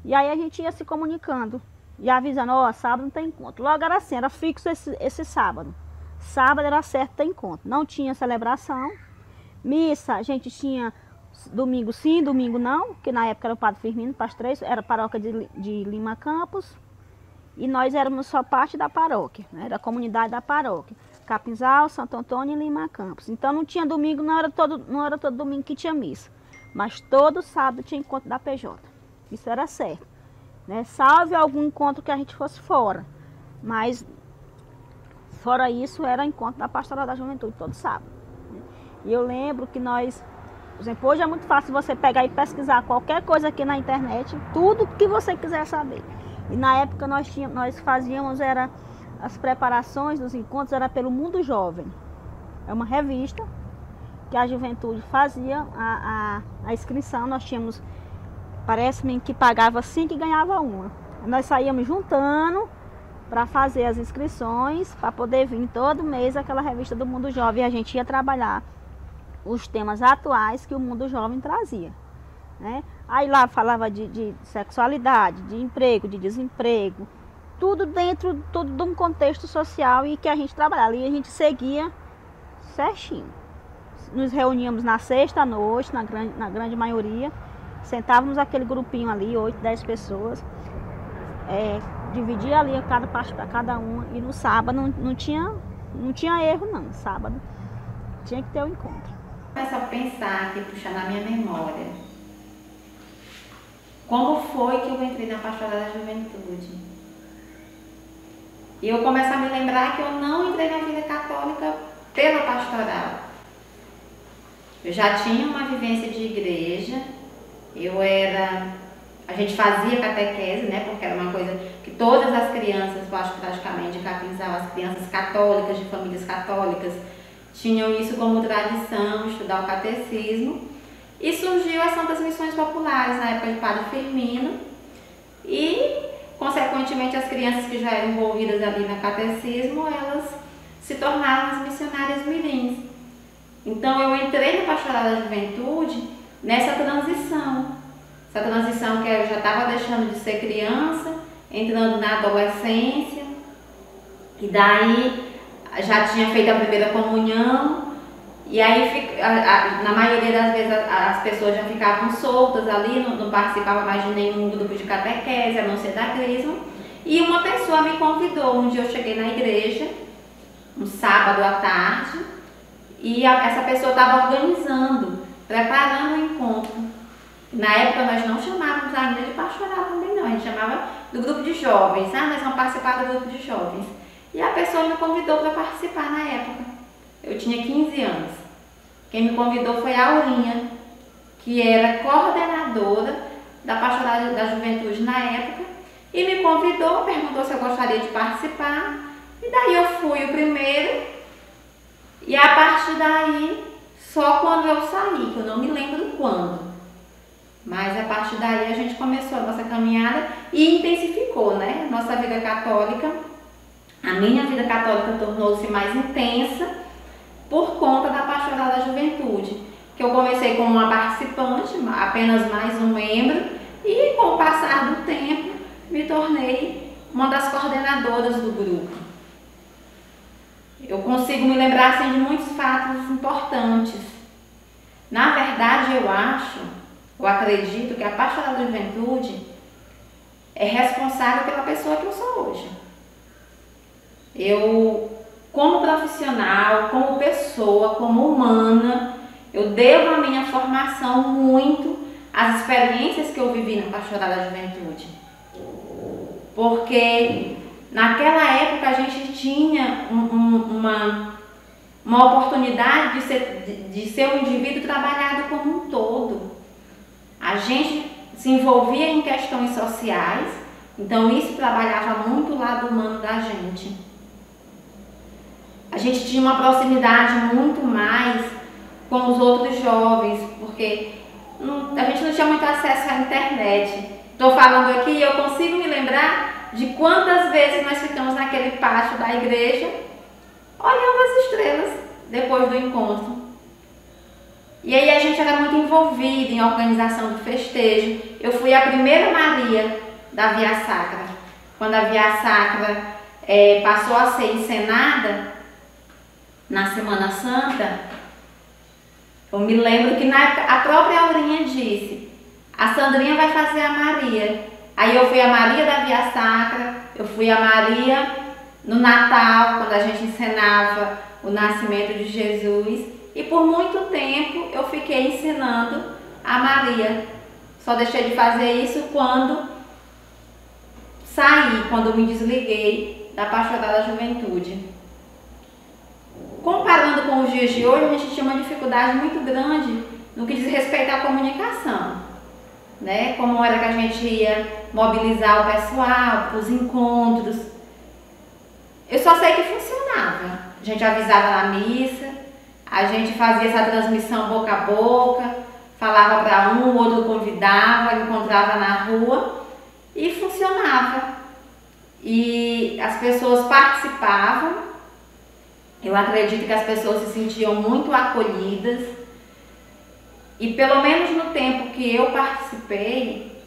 E aí a gente ia se comunicando e avisando, sábado não tem encontro. Logo era assim, era fixo esse sábado. Sábado era certo ter encontro. Não tinha celebração. Missa, a gente tinha domingo sim, domingo não, que na época era o Padre Firmino, Pastreiro, era a paróquia de Lima Campos. E nós éramos só parte da paróquia, né, da comunidade da paróquia. Capinzal, Santo Antônio e Lima Campos. Então não tinha domingo, não era todo domingo que tinha missa. Mas todo sábado tinha encontro da PJ. Isso era certo, né? Salve algum encontro que a gente fosse fora. Mas fora isso era encontro da Pastoral da Juventude todo sábado. Né? E eu lembro que nós, por exemplo, hoje é muito fácil você pegar e pesquisar qualquer coisa aqui na internet, tudo que você quiser saber. E na época nós fazíamos, as preparações dos encontros era pelo Mundo Jovem. É uma revista que a juventude fazia a inscrição. Nós tínhamos, parece-me que pagava 5 e ganhava uma. Nós saíamos juntando para fazer as inscrições, para poder vir todo mês aquela revista do Mundo Jovem. E a gente ia trabalhar os temas atuais que o Mundo Jovem trazia, né? Aí lá falava de sexualidade, de emprego, de desemprego, tudo dentro de um contexto social e que a gente trabalhava. E a gente seguia certinho. Nos reuníamos na sexta à noite, na grande maioria, sentávamos aquele grupinho ali, 8, 10 pessoas, dividia ali cada parte para cada uma, e no sábado não tinha erro não, sábado tinha que ter um encontro. Começo a pensar aqui, puxar na minha memória, como foi que eu entrei na Pastoral da Juventude. E eu começo a me lembrar que eu não entrei na vida católica pela pastoral. Eu já tinha uma vivência de igreja, A gente fazia catequese, né? Porque era uma coisa que todas as crianças, eu acho que praticamente de Capinzal, as crianças católicas, de famílias católicas, tinham isso como tradição, estudar o catecismo. E surgiu as Santas Missões Populares, na época de Padre Firmino. E, consequentemente, as crianças que já eram envolvidas ali no catecismo, elas se tornaram as missionárias mirins. Então, eu entrei no Pastoral da Juventude nessa transição. Essa transição que eu já estava deixando de ser criança, entrando na adolescência, e daí já tinha feito a primeira comunhão, e aí na maioria das vezes as pessoas já ficavam soltas ali, não participavam mais de nenhum grupo de catequese, a não ser da Crisma, e uma pessoa me convidou. Um dia eu cheguei na igreja, um sábado à tarde, e essa pessoa estava organizando, preparando o encontro. Na época nós não chamávamos ainda de pastoral também não, a gente chamava do grupo de jovens. Nós vamos participar do grupo de jovens. E a pessoa me convidou para participar na época. Eu tinha 15 anos. Quem me convidou foi a Aurinha, que era coordenadora da Pastoral da Juventude na época, e me convidou, perguntou se eu gostaria de participar, e daí eu fui o primeiro, e a partir daí, só quando eu saí, que eu não me lembro quando. Mas a partir daí a gente começou a nossa caminhada e intensificou, né? Nossa vida católica, a minha vida católica tornou-se mais intensa por conta da Pastoral da Juventude, que eu comecei como uma participante, apenas mais um membro, e com o passar do tempo me tornei uma das coordenadoras do grupo. Eu consigo me lembrar assim, de muitos fatos importantes. Na verdade, eu acredito que a Pastoral da Juventude é responsável pela pessoa que eu sou hoje. Eu, como profissional, como pessoa, como humana, eu devo a minha formação muito às experiências que eu vivi na Pastoral da Juventude. Porque naquela época a gente tinha uma oportunidade de ser um indivíduo trabalhado como um todo. A gente se envolvia em questões sociais, então isso trabalhava muito o lado humano da gente. A gente tinha uma proximidade muito mais com os outros jovens, porque a gente não tinha muito acesso à internet. Estou falando aqui e eu consigo me lembrar de quantas vezes nós ficamos naquele pátio da igreja olhando as estrelas depois do encontro. E aí a gente era muito envolvido em organização do festejo. Eu fui a primeira Maria da Via Sacra. Quando a Via Sacra passou a ser encenada na Semana Santa, eu me lembro que a própria Aurinha disse: a Sandrinha vai fazer a Maria. Aí eu fui a Maria da Via Sacra, eu fui a Maria no Natal, quando a gente encenava o nascimento de Jesus. E por muito tempo eu fiquei ensinando a Maria. Só deixei de fazer isso quando saí, quando me desliguei da Pastoral da Juventude. Comparando com os dias de hoje, a gente tinha uma dificuldade muito grande no que diz respeito à comunicação, né? Como era que a gente ia mobilizar o pessoal para os encontros. Eu só sei que funcionava. A gente avisava na missa, a gente fazia essa transmissão boca a boca, falava para um, o outro convidava, encontrava na rua e funcionava. E as pessoas participavam. Eu acredito que as pessoas se sentiam muito acolhidas. E pelo menos no tempo que eu participei,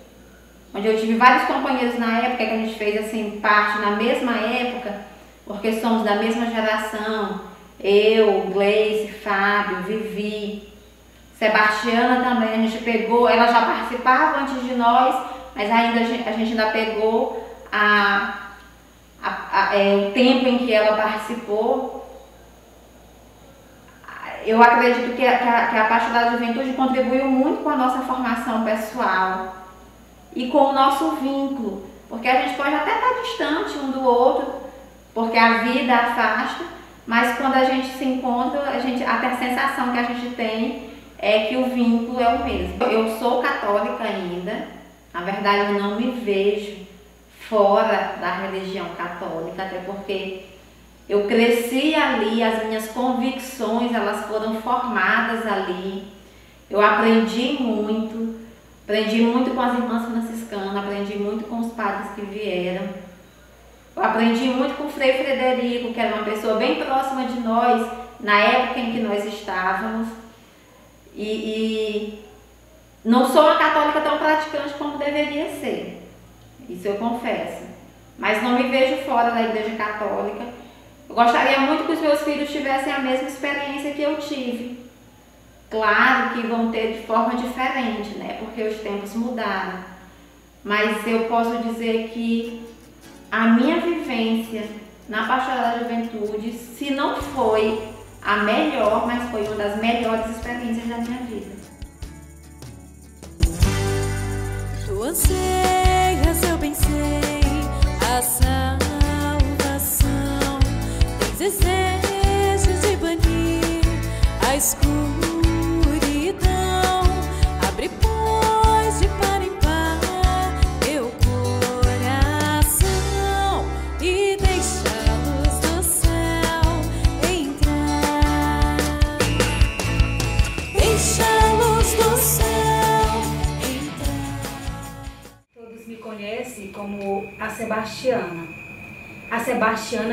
onde eu tive vários companheiros na época, que a gente fez assim parte na mesma época, porque somos da mesma geração, eu, Gleice, Fábio, Vivi, Sebastiana também, a gente pegou, ela já participava antes de nós, mas ainda a gente ainda pegou o tempo em que ela participou. Eu acredito que a Pastoral da Juventude contribuiu muito com a nossa formação pessoal e com o nosso vínculo, porque a gente pode até estar distante um do outro, porque a vida afasta, mas quando a gente se encontra, a sensação que a gente tem é que o vínculo é o mesmo. Eu sou católica ainda, na verdade eu não me vejo fora da religião católica, até porque eu cresci ali, as minhas convicções elas foram formadas ali, eu aprendi muito com as irmãs franciscanas, aprendi muito com os padres que vieram, eu aprendi muito com o Frei Frederico, que era uma pessoa bem próxima de nós, na época em que nós estávamos, e não sou uma católica tão praticante como deveria ser, isso eu confesso, mas não me vejo fora da Igreja Católica. Eu gostaria muito que os meus filhos tivessem a mesma experiência que eu tive. Claro que vão ter de forma diferente, né? Porque os tempos mudaram. Mas eu posso dizer que a minha vivência na Pastoral da Juventude, se não foi a melhor, mas foi uma das melhores experiências da minha vida. Tu anseias, eu bem sei, a salvação. Tens desejos de banir a escuridão. Abre, pois, de par em par meu coração e deixa a luz do céu entrar. Deixa a luz do céu entrar. Todos me conhecem como a Sebastiana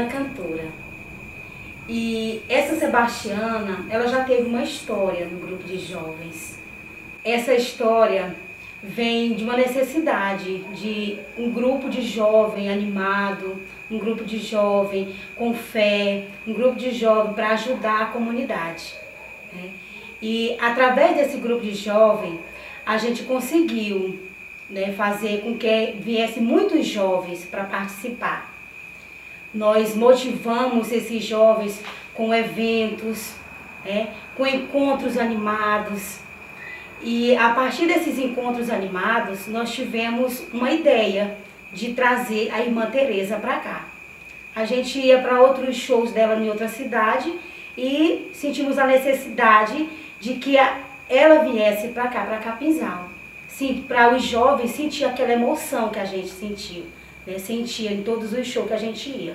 cantora. E essa Sebastiana, ela já teve uma história no grupo de jovens. Essa história vem de uma necessidade de um grupo de jovem animado, um grupo de jovem com fé, um grupo de jovem para ajudar a comunidade, né? E através desse grupo de jovem, a gente conseguiu, né, fazer com que viesse muitos jovens para participar. Nós motivamos esses jovens com eventos, né, com encontros animados. E a partir desses encontros animados, nós tivemos uma ideia de trazer a irmã Teresa para cá. A gente ia para outros shows dela em outra cidade e sentimos a necessidade de que ela viesse para cá, para Capinzal. Para os jovens sentir aquela emoção que a gente sentiu, né? Sentia em todos os shows que a gente ia.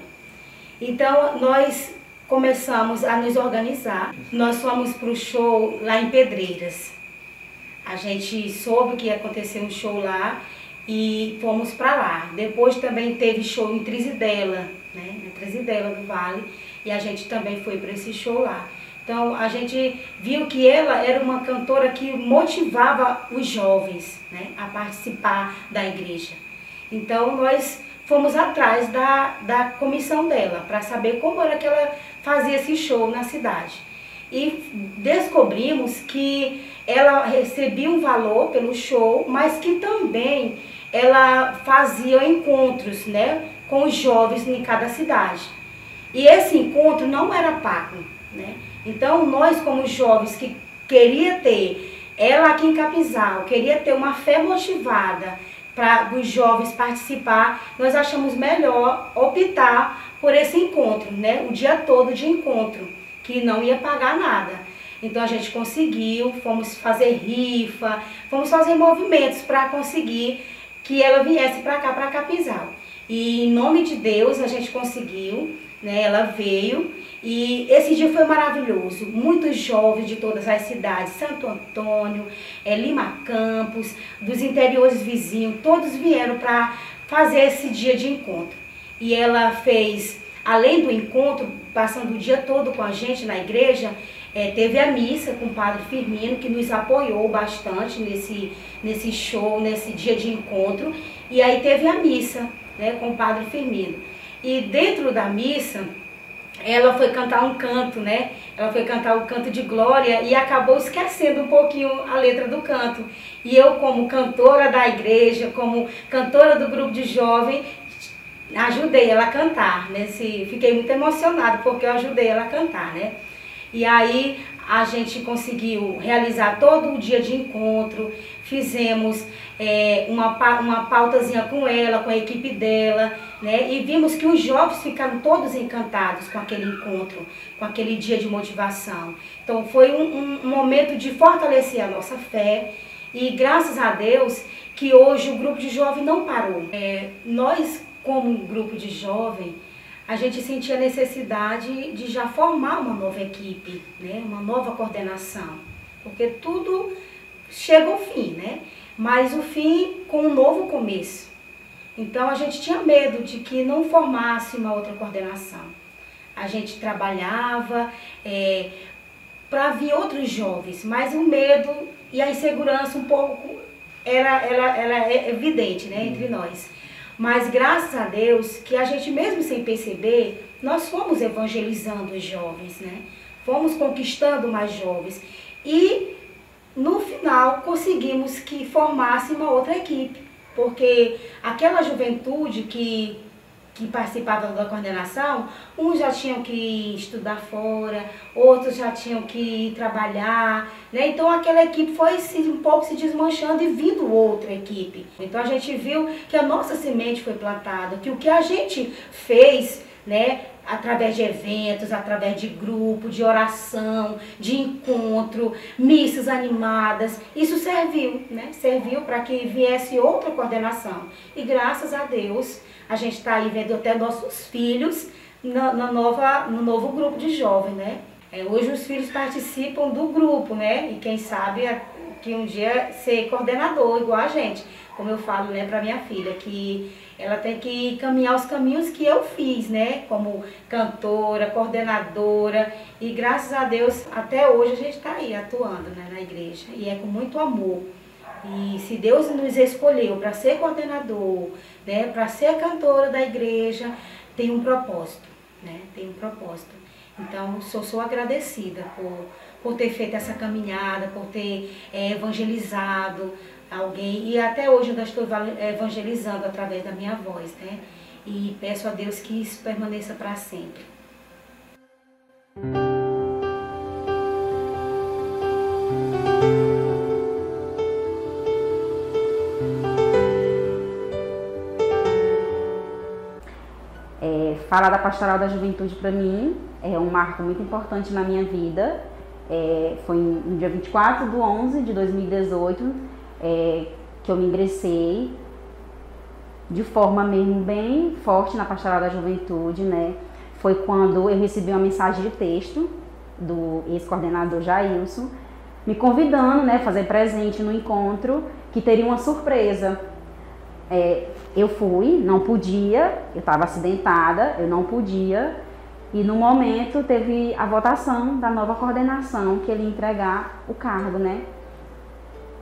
Então nós começamos a nos organizar. Nós fomos para o show lá em Pedreiras. A gente soube que ia acontecer um show lá e fomos para lá. Depois também teve show em Trizidela, né? Na Trizidela do Vale, e a gente também foi para esse show lá. Então a gente viu que ela era uma cantora que motivava os jovens, né, a participar da igreja. Então nós fomos atrás da comissão dela para saber como era que ela fazia esse show na cidade. E descobrimos que ela recebia um valor pelo show, mas que também ela fazia encontros, né, com os jovens em cada cidade. E esse encontro não era pago, né? Então nós, como jovens que queria ter ela aqui em Capinzal, queria ter uma fé motivada para os jovens participar, nós achamos melhor optar por esse encontro, né? O dia todo de encontro, que não ia pagar nada. Então a gente conseguiu, fomos fazer rifa, fomos fazer movimentos para conseguir que ela viesse para cá, para Capinzal. E em nome de Deus a gente conseguiu, né? Ela veio. E esse dia foi maravilhoso, muitos jovens de todas as cidades, Santo Antônio, Lima Campos, dos interiores vizinhos, todos vieram para fazer esse dia de encontro. E ela fez, além do encontro, passando o dia todo com a gente na igreja, teve a missa com o Padre Firmino, que nos apoiou bastante nesse show, nesse dia de encontro. E aí teve a missa, né, com o Padre Firmino. E dentro da missa, ela foi cantar um canto, né? Ela foi cantar o canto de glória e acabou esquecendo um pouquinho a letra do canto. E eu, como cantora da igreja, como cantora do grupo de jovem, ajudei ela a cantar, né? Fiquei muito emocionada porque eu ajudei ela a cantar, né? E aí A gente conseguiu realizar todo o dia de encontro, fizemos uma pautazinha com ela, com a equipe dela, né? E vimos que os jovens ficaram todos encantados com aquele encontro, com aquele dia de motivação. Então foi um momento de fortalecer a nossa fé e graças a Deus que hoje o grupo de jovem não parou. Nós, como grupo de jovem, a gente sentia a necessidade de já formar uma nova equipe, né? Uma nova coordenação, porque tudo chega ao fim, né? Mas o fim com um novo começo. Então a gente tinha medo de que não formasse uma outra coordenação. A gente trabalhava para vir outros jovens, mas o medo e a insegurança um pouco era evidente, né, entre nós. Mas graças a Deus que a gente mesmo sem perceber, nós fomos evangelizando os jovens, né? Fomos conquistando mais jovens e no final conseguimos que formasse uma outra equipe, porque aquela juventude que participava da coordenação, uns já tinham que estudar fora, outros já tinham que trabalhar, né? Então aquela equipe foi um pouco se desmanchando e vindo outra equipe. Então a gente viu que a nossa semente foi plantada, que o que a gente fez, né, através de eventos, através de grupo, de oração, de encontro, missas animadas, isso serviu, né? Serviu para que viesse outra coordenação. E graças a Deus, a gente está aí vendo até nossos filhos no novo grupo de jovens, né? Hoje os filhos participam do grupo, né? E quem sabe que um dia ser coordenador igual a gente. Como eu falo, né, para minha filha, que ela tem que caminhar os caminhos que eu fiz, né? Como cantora, coordenadora. E graças a Deus, até hoje a gente está aí atuando, né, na igreja. E é com muito amor. E se Deus nos escolheu para ser coordenador, né, para ser cantora da igreja, tem um propósito, né? Tem um propósito. Então, sou agradecida por ter feito essa caminhada, por ter evangelizado alguém. E até hoje ainda estou evangelizando através da minha voz, né? E peço a Deus que isso permaneça para sempre. Falar da Pastoral da Juventude para mim é um marco muito importante na minha vida. Foi no dia 24/11/2018 que eu me ingressei de forma mesmo bem forte na Pastoral da Juventude, né? Foi quando eu recebi uma mensagem de texto do ex-coordenador Jailson, me convidando, né, a fazer presente no encontro, que teria uma surpresa. Eu fui, não podia, eu estava acidentada, eu não podia, e no momento teve a votação da nova coordenação, que ele ia entregar o cargo, né?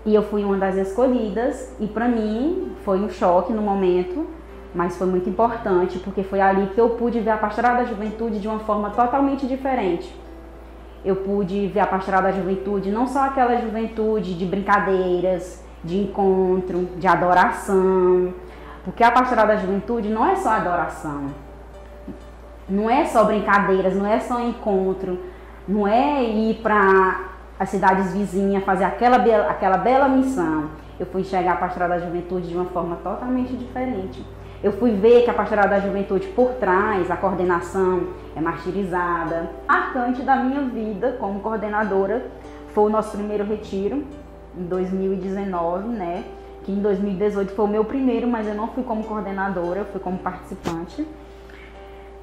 E eu fui uma das escolhidas, e para mim foi um choque no momento, mas foi muito importante, porque foi ali que eu pude ver a Pastoral da Juventude de uma forma totalmente diferente. Eu pude ver a Pastoral da Juventude, não só aquela juventude de brincadeiras, de encontro, de adoração, porque a Pastoral da Juventude não é só adoração, não é só brincadeiras, não é só encontro, não é ir para as cidades vizinhas fazer aquela bela missão. Eu fui enxergar a Pastoral da Juventude de uma forma totalmente diferente. Eu fui ver que a Pastoral da Juventude por trás, a coordenação é martirizada. Marcante da minha vida como coordenadora foi o nosso primeiro retiro, em 2019, né? Que em 2018 foi o meu primeiro, mas eu não fui como coordenadora, eu fui como participante.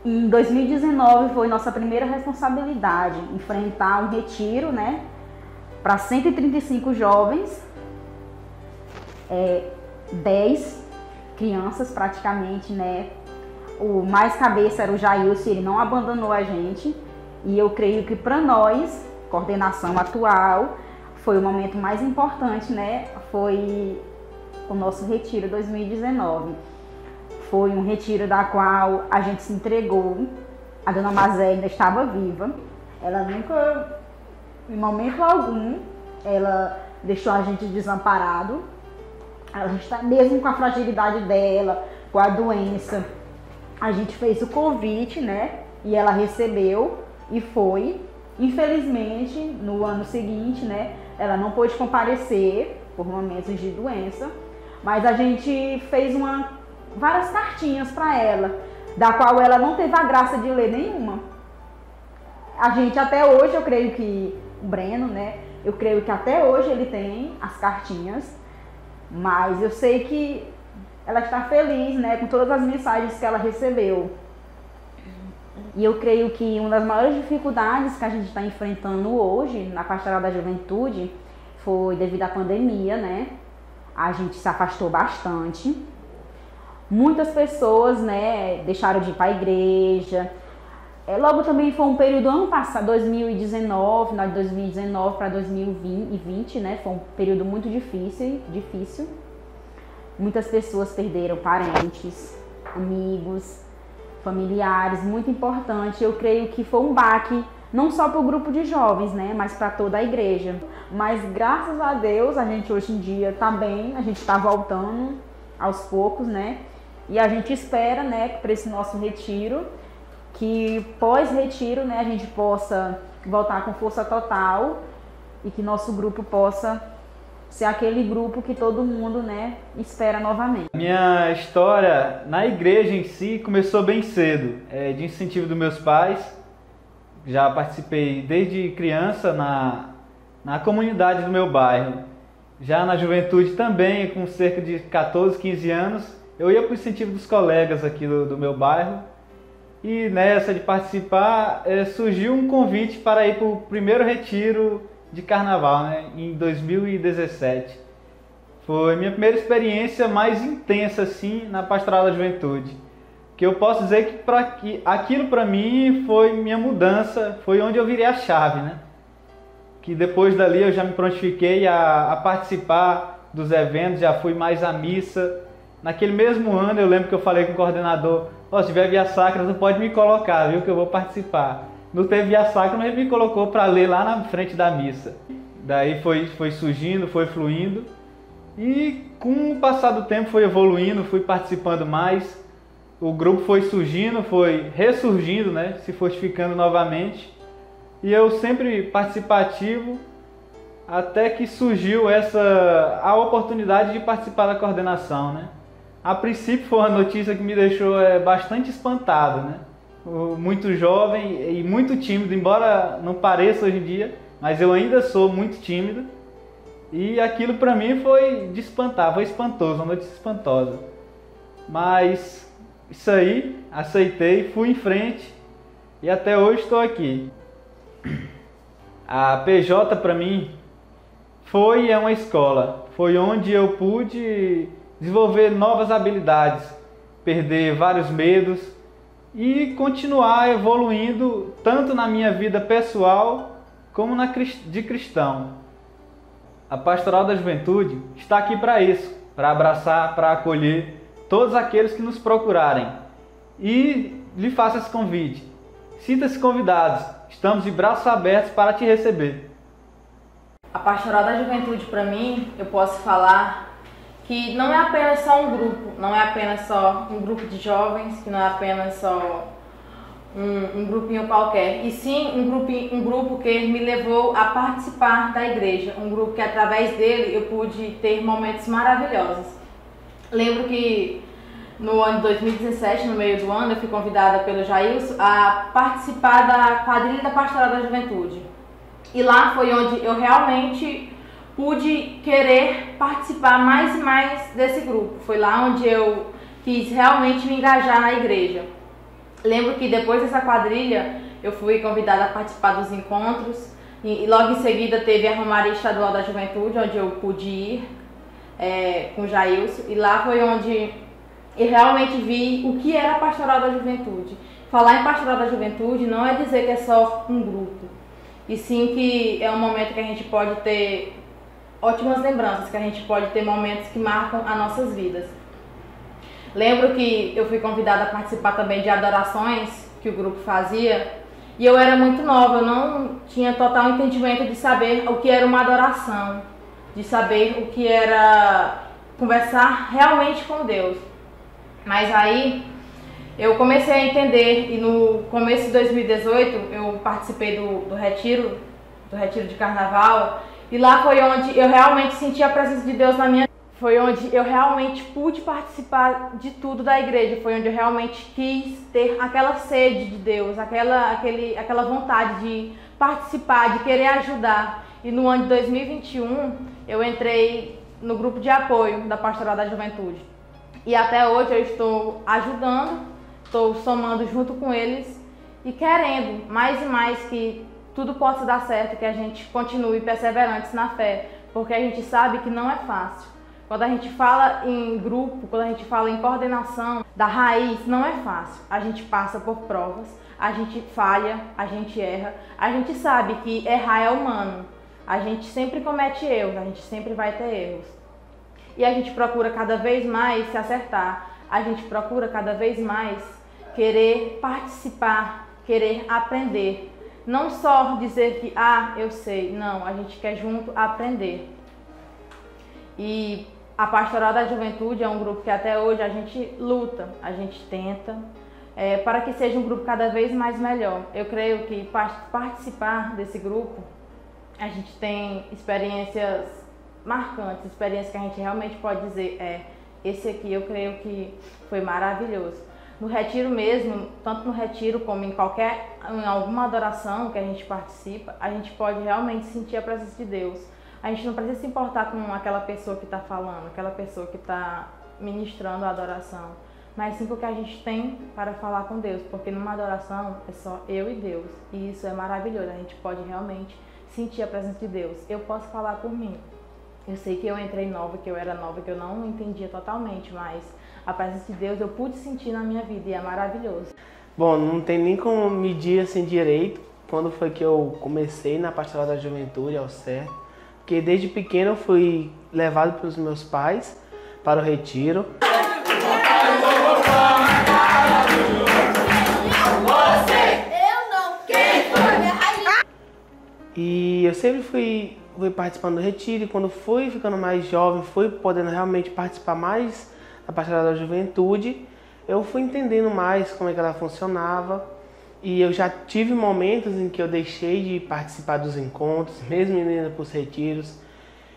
E em 2019 foi nossa primeira responsabilidade, enfrentar um retiro, né? Para 135 jovens, 10 crianças praticamente, né? O mais cabeça era o Jailson, ele não abandonou a gente. E eu creio que para nós, coordenação atual, foi o momento mais importante, né? Foi o nosso retiro 2019. Foi um retiro da qual a gente se entregou. A dona Mazé ainda estava viva. Ela nunca, em momento algum, ela deixou a gente desamparado. Ela está, mesmo com a fragilidade dela, com a doença, a gente fez o convite, né? E ela recebeu e foi. Infelizmente, no ano seguinte, né, ela não pôde comparecer por momentos de doença, mas a gente fez várias cartinhas para ela, da qual ela não teve a graça de ler nenhuma. A gente até hoje, eu creio que o Breno, né, eu creio que até hoje ele tem as cartinhas, mas eu sei que ela está feliz, né, com todas as mensagens que ela recebeu. E eu creio que uma das maiores dificuldades que a gente está enfrentando hoje na Pastoral da Juventude foi devido à pandemia, né? A gente se afastou bastante. Muitas pessoas, né, deixaram de ir para a igreja. Logo também foi um período ano passado, 2019, de 2019 para 2020, né? Foi um período muito difícil. Muitas pessoas perderam parentes, amigos, familiares, muito importante. Eu creio que foi um baque, não só para o grupo de jovens, né, mas para toda a igreja. Mas graças a Deus, a gente hoje em dia está bem, a gente está voltando aos poucos, né, e a gente espera, né, para esse nosso retiro, que pós-retiro, né, a gente possa voltar com força total e que nosso grupo possa ser aquele grupo que todo mundo, né, espera novamente. Minha história na igreja em si começou bem cedo, de incentivo dos meus pais. Já participei desde criança na comunidade do meu bairro. Já na juventude também, com cerca de 14, 15 anos, eu ia para o incentivo dos colegas aqui do meu bairro. E nessa de participar, surgiu um convite para ir para o primeiro retiro de carnaval, né, em 2017. Foi minha primeira experiência mais intensa assim na Pastoral da Juventude. Que eu posso dizer que aquilo para mim foi minha mudança, foi onde eu virei a chave, né? Que depois dali eu já me prontifiquei a participar dos eventos, já fui mais à missa. Naquele mesmo ano eu lembro que eu falei com o coordenador: se tiver via sacra, não pode me colocar, viu, que eu vou participar. Não teve via sacra, mas ele me colocou para ler lá na frente da missa. Daí foi surgindo, foi fluindo. E com o passar do tempo foi evoluindo, fui participando mais. O grupo foi surgindo, foi ressurgindo, né, se fortificando novamente. E eu sempre participativo, até que surgiu a oportunidade de participar da coordenação, né. A princípio foi uma notícia que me deixou bastante espantado, né. Muito jovem e muito tímido, embora não pareça hoje em dia, mas eu ainda sou muito tímido. E aquilo para mim foi de espantar, foi espantoso, uma notícia espantosa. Mas isso aí, aceitei, fui em frente e até hoje estou aqui. A PJ para mim foi e é uma escola, foi onde eu pude desenvolver novas habilidades, perder vários medos e continuar evoluindo tanto na minha vida pessoal como de cristão. A Pastoral da Juventude está aqui para isso, para abraçar, para acolher todos aqueles que nos procurarem. E lhe faço esse convite. Sinta-se convidados, estamos de braços abertos para te receber. A Pastoral da Juventude, para mim, eu posso falar que não é apenas só um grupo, não é apenas só um grupo de jovens, que não é apenas só um grupinho qualquer, e sim um grupo que me levou a participar da igreja, um grupo que através dele eu pude ter momentos maravilhosos. Lembro que no ano de 2017, no meio do ano, eu fui convidada pelo Jailson a participar da quadrilha da Pastoral da Juventude, e lá foi onde eu realmente pude querer participar mais e mais desse grupo. Foi lá onde eu quis realmente me engajar na igreja. Lembro que depois dessa quadrilha eu fui convidada a participar dos encontros e logo em seguida teve a Romaria Estadual da Juventude, onde eu pude ir com o Jailson, e lá foi onde eu realmente vi o que era a Pastoral da Juventude. Falar em Pastoral da Juventude não é dizer que é só um grupo, e sim que é um momento que a gente pode ter ótimas lembranças, que a gente pode ter momentos que marcam as nossas vidas. Lembro que eu fui convidada a participar também de adorações que o grupo fazia, e eu era muito nova, eu não tinha total entendimento de saber o que era uma adoração, de saber o que era conversar realmente com Deus. Mas aí eu comecei a entender, e no começo de 2018 eu participei do retiro de carnaval, e lá foi onde eu realmente senti a presença de Deus na minha vida. Foi onde eu realmente pude participar de tudo da igreja, foi onde eu realmente quis ter aquela sede de Deus, aquela vontade de participar, de querer ajudar. E no ano de 2021 eu entrei no grupo de apoio da Pastoral da Juventude. E até hoje eu estou ajudando, estou somando junto com eles e querendo mais e mais que tudo possa dar certo, que a gente continue perseverantes na fé, porque a gente sabe que não é fácil. Quando a gente fala em grupo, quando a gente fala em coordenação da raiz, não é fácil. A gente passa por provas, a gente falha, a gente erra. A gente sabe que errar é humano. A gente sempre comete erros, a gente sempre vai ter erros. E a gente procura cada vez mais se acertar. A gente procura cada vez mais querer participar, querer aprender. Não só dizer que, eu sei. Não, a gente quer junto aprender. E a Pastoral da Juventude é um grupo que até hoje a gente luta, a gente tenta, para que seja um grupo cada vez mais melhor. Eu creio que participar desse grupo, a gente tem experiências marcantes, experiências que a gente realmente pode dizer, esse aqui eu creio que foi maravilhoso. No retiro mesmo, tanto no retiro como em alguma adoração que a gente participa, a gente pode realmente sentir a presença de Deus. A gente não precisa se importar com aquela pessoa que está falando, aquela pessoa que está ministrando a adoração, mas sim com o que a gente tem para falar com Deus, porque numa adoração é só eu e Deus, e isso é maravilhoso, a gente pode realmente sentir a presença de Deus. Eu posso falar por mim, eu sei que eu entrei nova, que eu era nova, que eu não entendia totalmente, mas a presença de Deus eu pude sentir na minha vida e é maravilhoso. Bom, não tem nem como medir assim direito quando foi que eu comecei na Pastoral da Juventude, ao certo. Porque desde pequeno eu fui levado pelos meus pais para o retiro. E eu sempre fui participando do retiro, e quando fui ficando mais jovem, fui podendo realmente participar mais da Pastoral da Juventude, eu fui entendendo mais como é que ela funcionava. E eu já tive momentos em que eu deixei de participar dos encontros, mesmo indo para os retiros,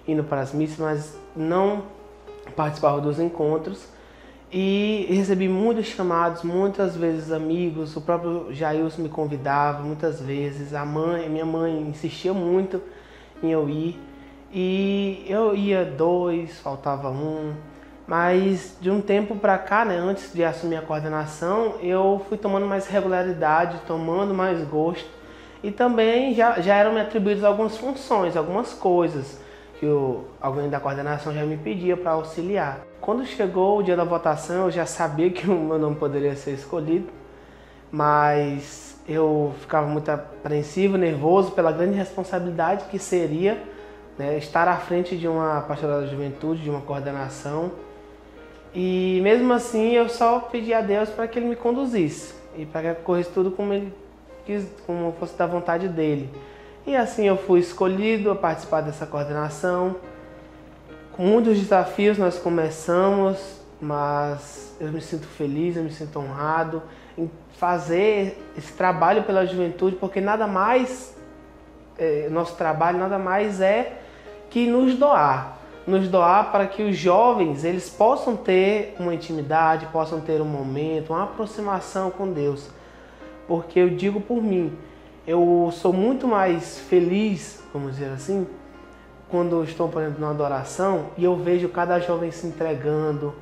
indo para as missas, mas não participava dos encontros. E recebi muitos chamados, muitas vezes amigos, o próprio Jailson me convidava muitas vezes, minha mãe insistia muito em eu ir. E eu ia 2, faltava 1. Mas de um tempo para cá, antes de assumir a coordenação, eu fui tomando mais regularidade, tomando mais gosto. E também já eram me atribuídas algumas funções, algumas coisas que alguém da coordenação já me pedia para auxiliar. Quando chegou o dia da votação, eu já sabia que o meu nome poderia ser escolhido, mas eu ficava muito apreensivo, nervoso pela grande responsabilidade que seria estar à frente de uma Pastoral da Juventude, de uma coordenação. E mesmo assim eu só pedi a Deus para que Ele me conduzisse e para que corresse tudo como Ele quis, como fosse da vontade dEle. E assim eu fui escolhido a participar dessa coordenação. Com muitos desafios nós começamos, mas eu me sinto feliz, eu me sinto honrado em fazer esse trabalho pela juventude, porque nada mais, nosso trabalho nada mais é que nos doar para que os jovens eles possam ter uma intimidade, possam ter um momento, uma aproximação com Deus. Porque eu digo por mim, eu sou muito mais feliz, vamos dizer assim, quando eu estou, por exemplo, numa adoração e eu vejo cada jovem se entregando,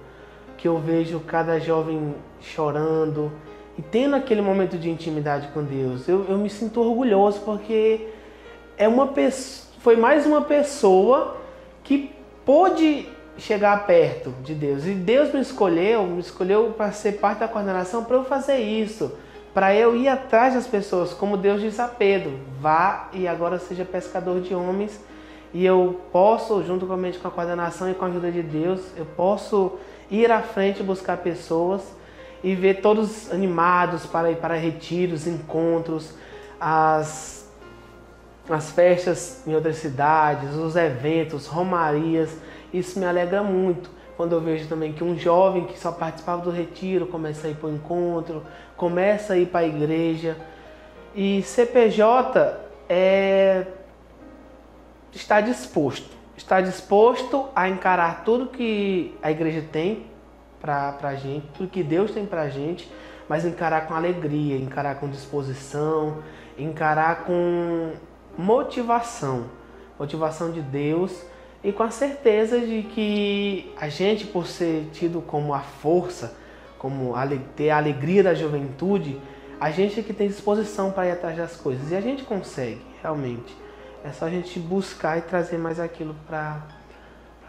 que eu vejo cada jovem chorando e tendo aquele momento de intimidade com Deus. Eu me sinto orgulhoso porque foi mais uma pessoa que pôde chegar perto de Deus. E Deus me escolheu para ser parte da coordenação para eu fazer isso, para eu ir atrás das pessoas, como Deus disse a Pedro, vá e agora seja pescador de homens. E eu posso, juntamente com a coordenação e com a ajuda de Deus, eu posso ir à frente e buscar pessoas e ver todos animados para ir para retiros, encontros, as festas em outras cidades, os eventos, romarias. Isso me alegra muito, quando eu vejo também que um jovem que só participava do retiro começa a ir para o encontro, começa a ir para a igreja. E CPJ está disposto a encarar tudo que a igreja tem para a gente, tudo que Deus tem para a gente, mas encarar com alegria, encarar com disposição, encarar com motivação de Deus e com a certeza de que a gente, por ser tido como a força, como ter a alegria da juventude, a gente é que tem disposição para ir atrás das coisas e a gente consegue, realmente. É só a gente buscar e trazer mais aquilo para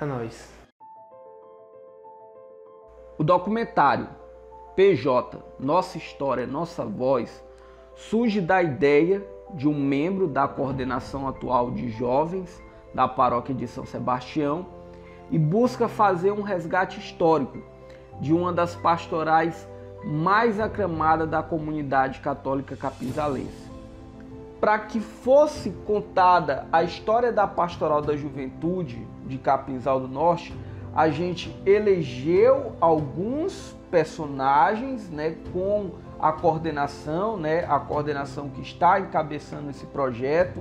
nós. O documentário PJ, Nossa História, Nossa Voz, surge da ideia de um membro da coordenação atual de jovens da paróquia de São Sebastião e busca fazer um resgate histórico de uma das pastorais mais aclamadas da comunidade católica capizalense. Para que fosse contada a história da Pastoral da Juventude de Capinzal do Norte, a gente elegeu alguns personagens, né, com a coordenação que está encabeçando esse projeto.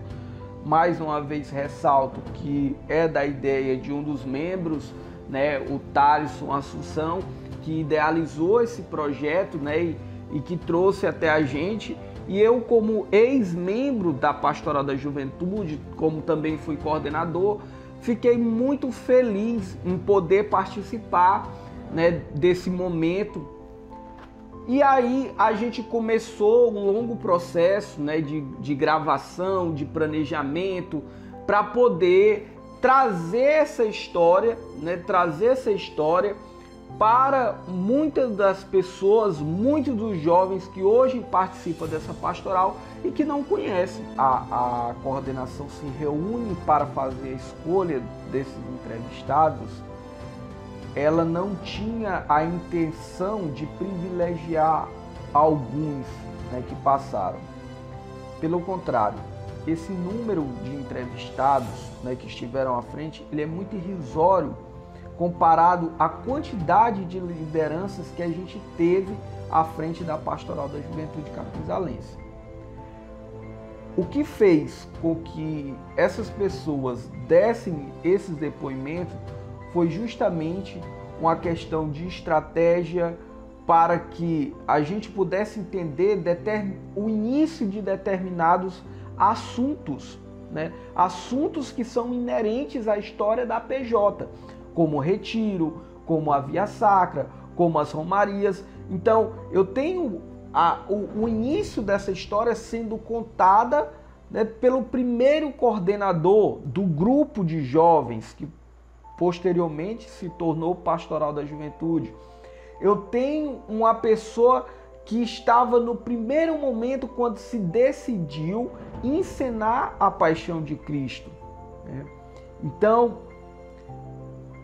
Mais uma vez ressalto que é da ideia de um dos membros, né, o Thaleson Assunção, que idealizou esse projeto, né, e que trouxe até a gente. E eu, como ex-membro da Pastoral da Juventude, como também fui coordenador, fiquei muito feliz em poder participar, né, desse momento. E aí a gente começou um longo processo, né, de gravação, de planejamento, para poder trazer essa história, para muitas das pessoas, muitos dos jovens que hoje participam dessa pastoral e que não conhecem. A coordenação se reúne para fazer a escolha desses entrevistados. Ela não tinha a intenção de privilegiar alguns, né, que passaram. Pelo contrário, esse número de entrevistados, né, que estiveram à frente, ele é muito irrisório comparado à quantidade de lideranças que a gente teve à frente da Pastoral da Juventude Capizalense. O que fez com que essas pessoas dessem esses depoimentos foi justamente uma questão de estratégia para que a gente pudesse entender o início de determinados assuntos, né? Assuntos que são inerentes à história da PJ, como o retiro, como a via sacra, como as romarias. Então, eu tenho o início dessa história sendo contada, né, pelo primeiro coordenador do grupo de jovens, que posteriormente se tornou Pastoral da Juventude. Eu tenho uma pessoa que estava no primeiro momento quando se decidiu encenar a paixão de Cristo, né? Então,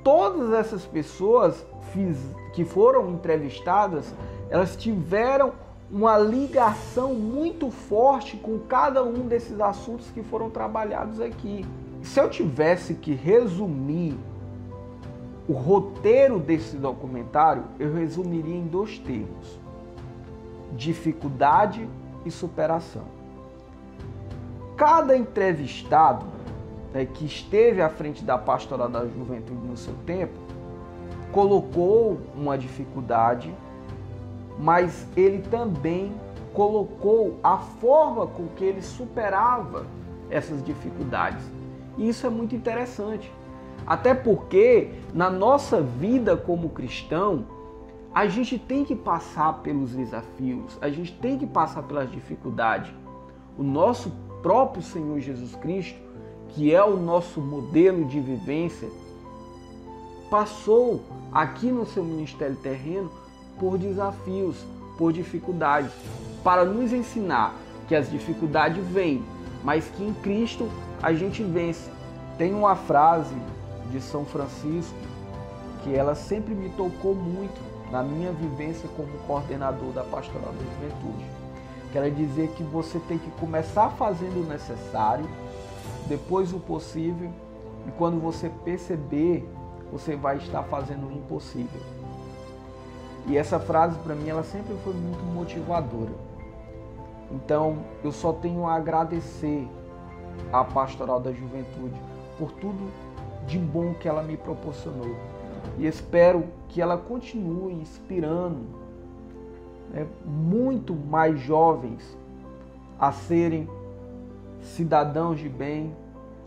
todas essas pessoas que foram entrevistadas, elas tiveram uma ligação muito forte com cada um desses assuntos que foram trabalhados aqui. Se eu tivesse que resumir o roteiro desse documentário, eu resumiria em 2 termos: dificuldade e superação. Cada entrevistado, né, que esteve à frente da Pastoral da Juventude no seu tempo, colocou uma dificuldade, mas ele também colocou a forma com que ele superava essas dificuldades. E isso é muito interessante. Até porque, na nossa vida como cristão, a gente tem que passar pelos desafios, a gente tem que passar pelas dificuldades. O nosso próprio Senhor Jesus Cristo, que é o nosso modelo de vivência, passou aqui no seu ministério terreno por desafios, por dificuldades, para nos ensinar que as dificuldades vêm, mas que em Cristo a gente vence. Tem uma frase de São Francisco que ela sempre me tocou muito na minha vivência como coordenador da Pastoral da Juventude. Quero dizer que você tem que começar fazendo o necessário, depois o possível, e quando você perceber, você vai estar fazendo o impossível. E essa frase para mim ela sempre foi muito motivadora. Então eu só tenho a agradecer à Pastoral da Juventude por tudo de bom que ela me proporcionou. E espero que ela continue inspirando, né, muito mais jovens a serem cidadãos de bem,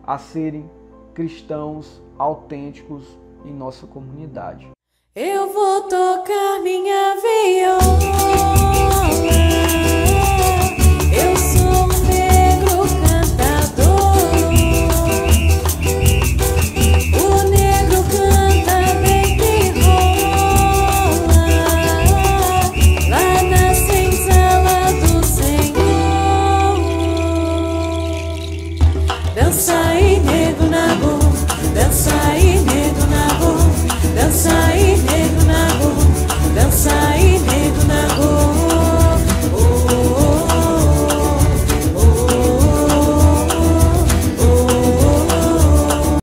a serem cristãos autênticos em nossa comunidade. Eu vou tocar minha viola. Eu sou um negro cantador. O negro canta bem que rola lá na senzala do Senhor. Dança aí, negro na rua. Dança aí, negro na rua. Dança aí, negro na rua. Dança aí.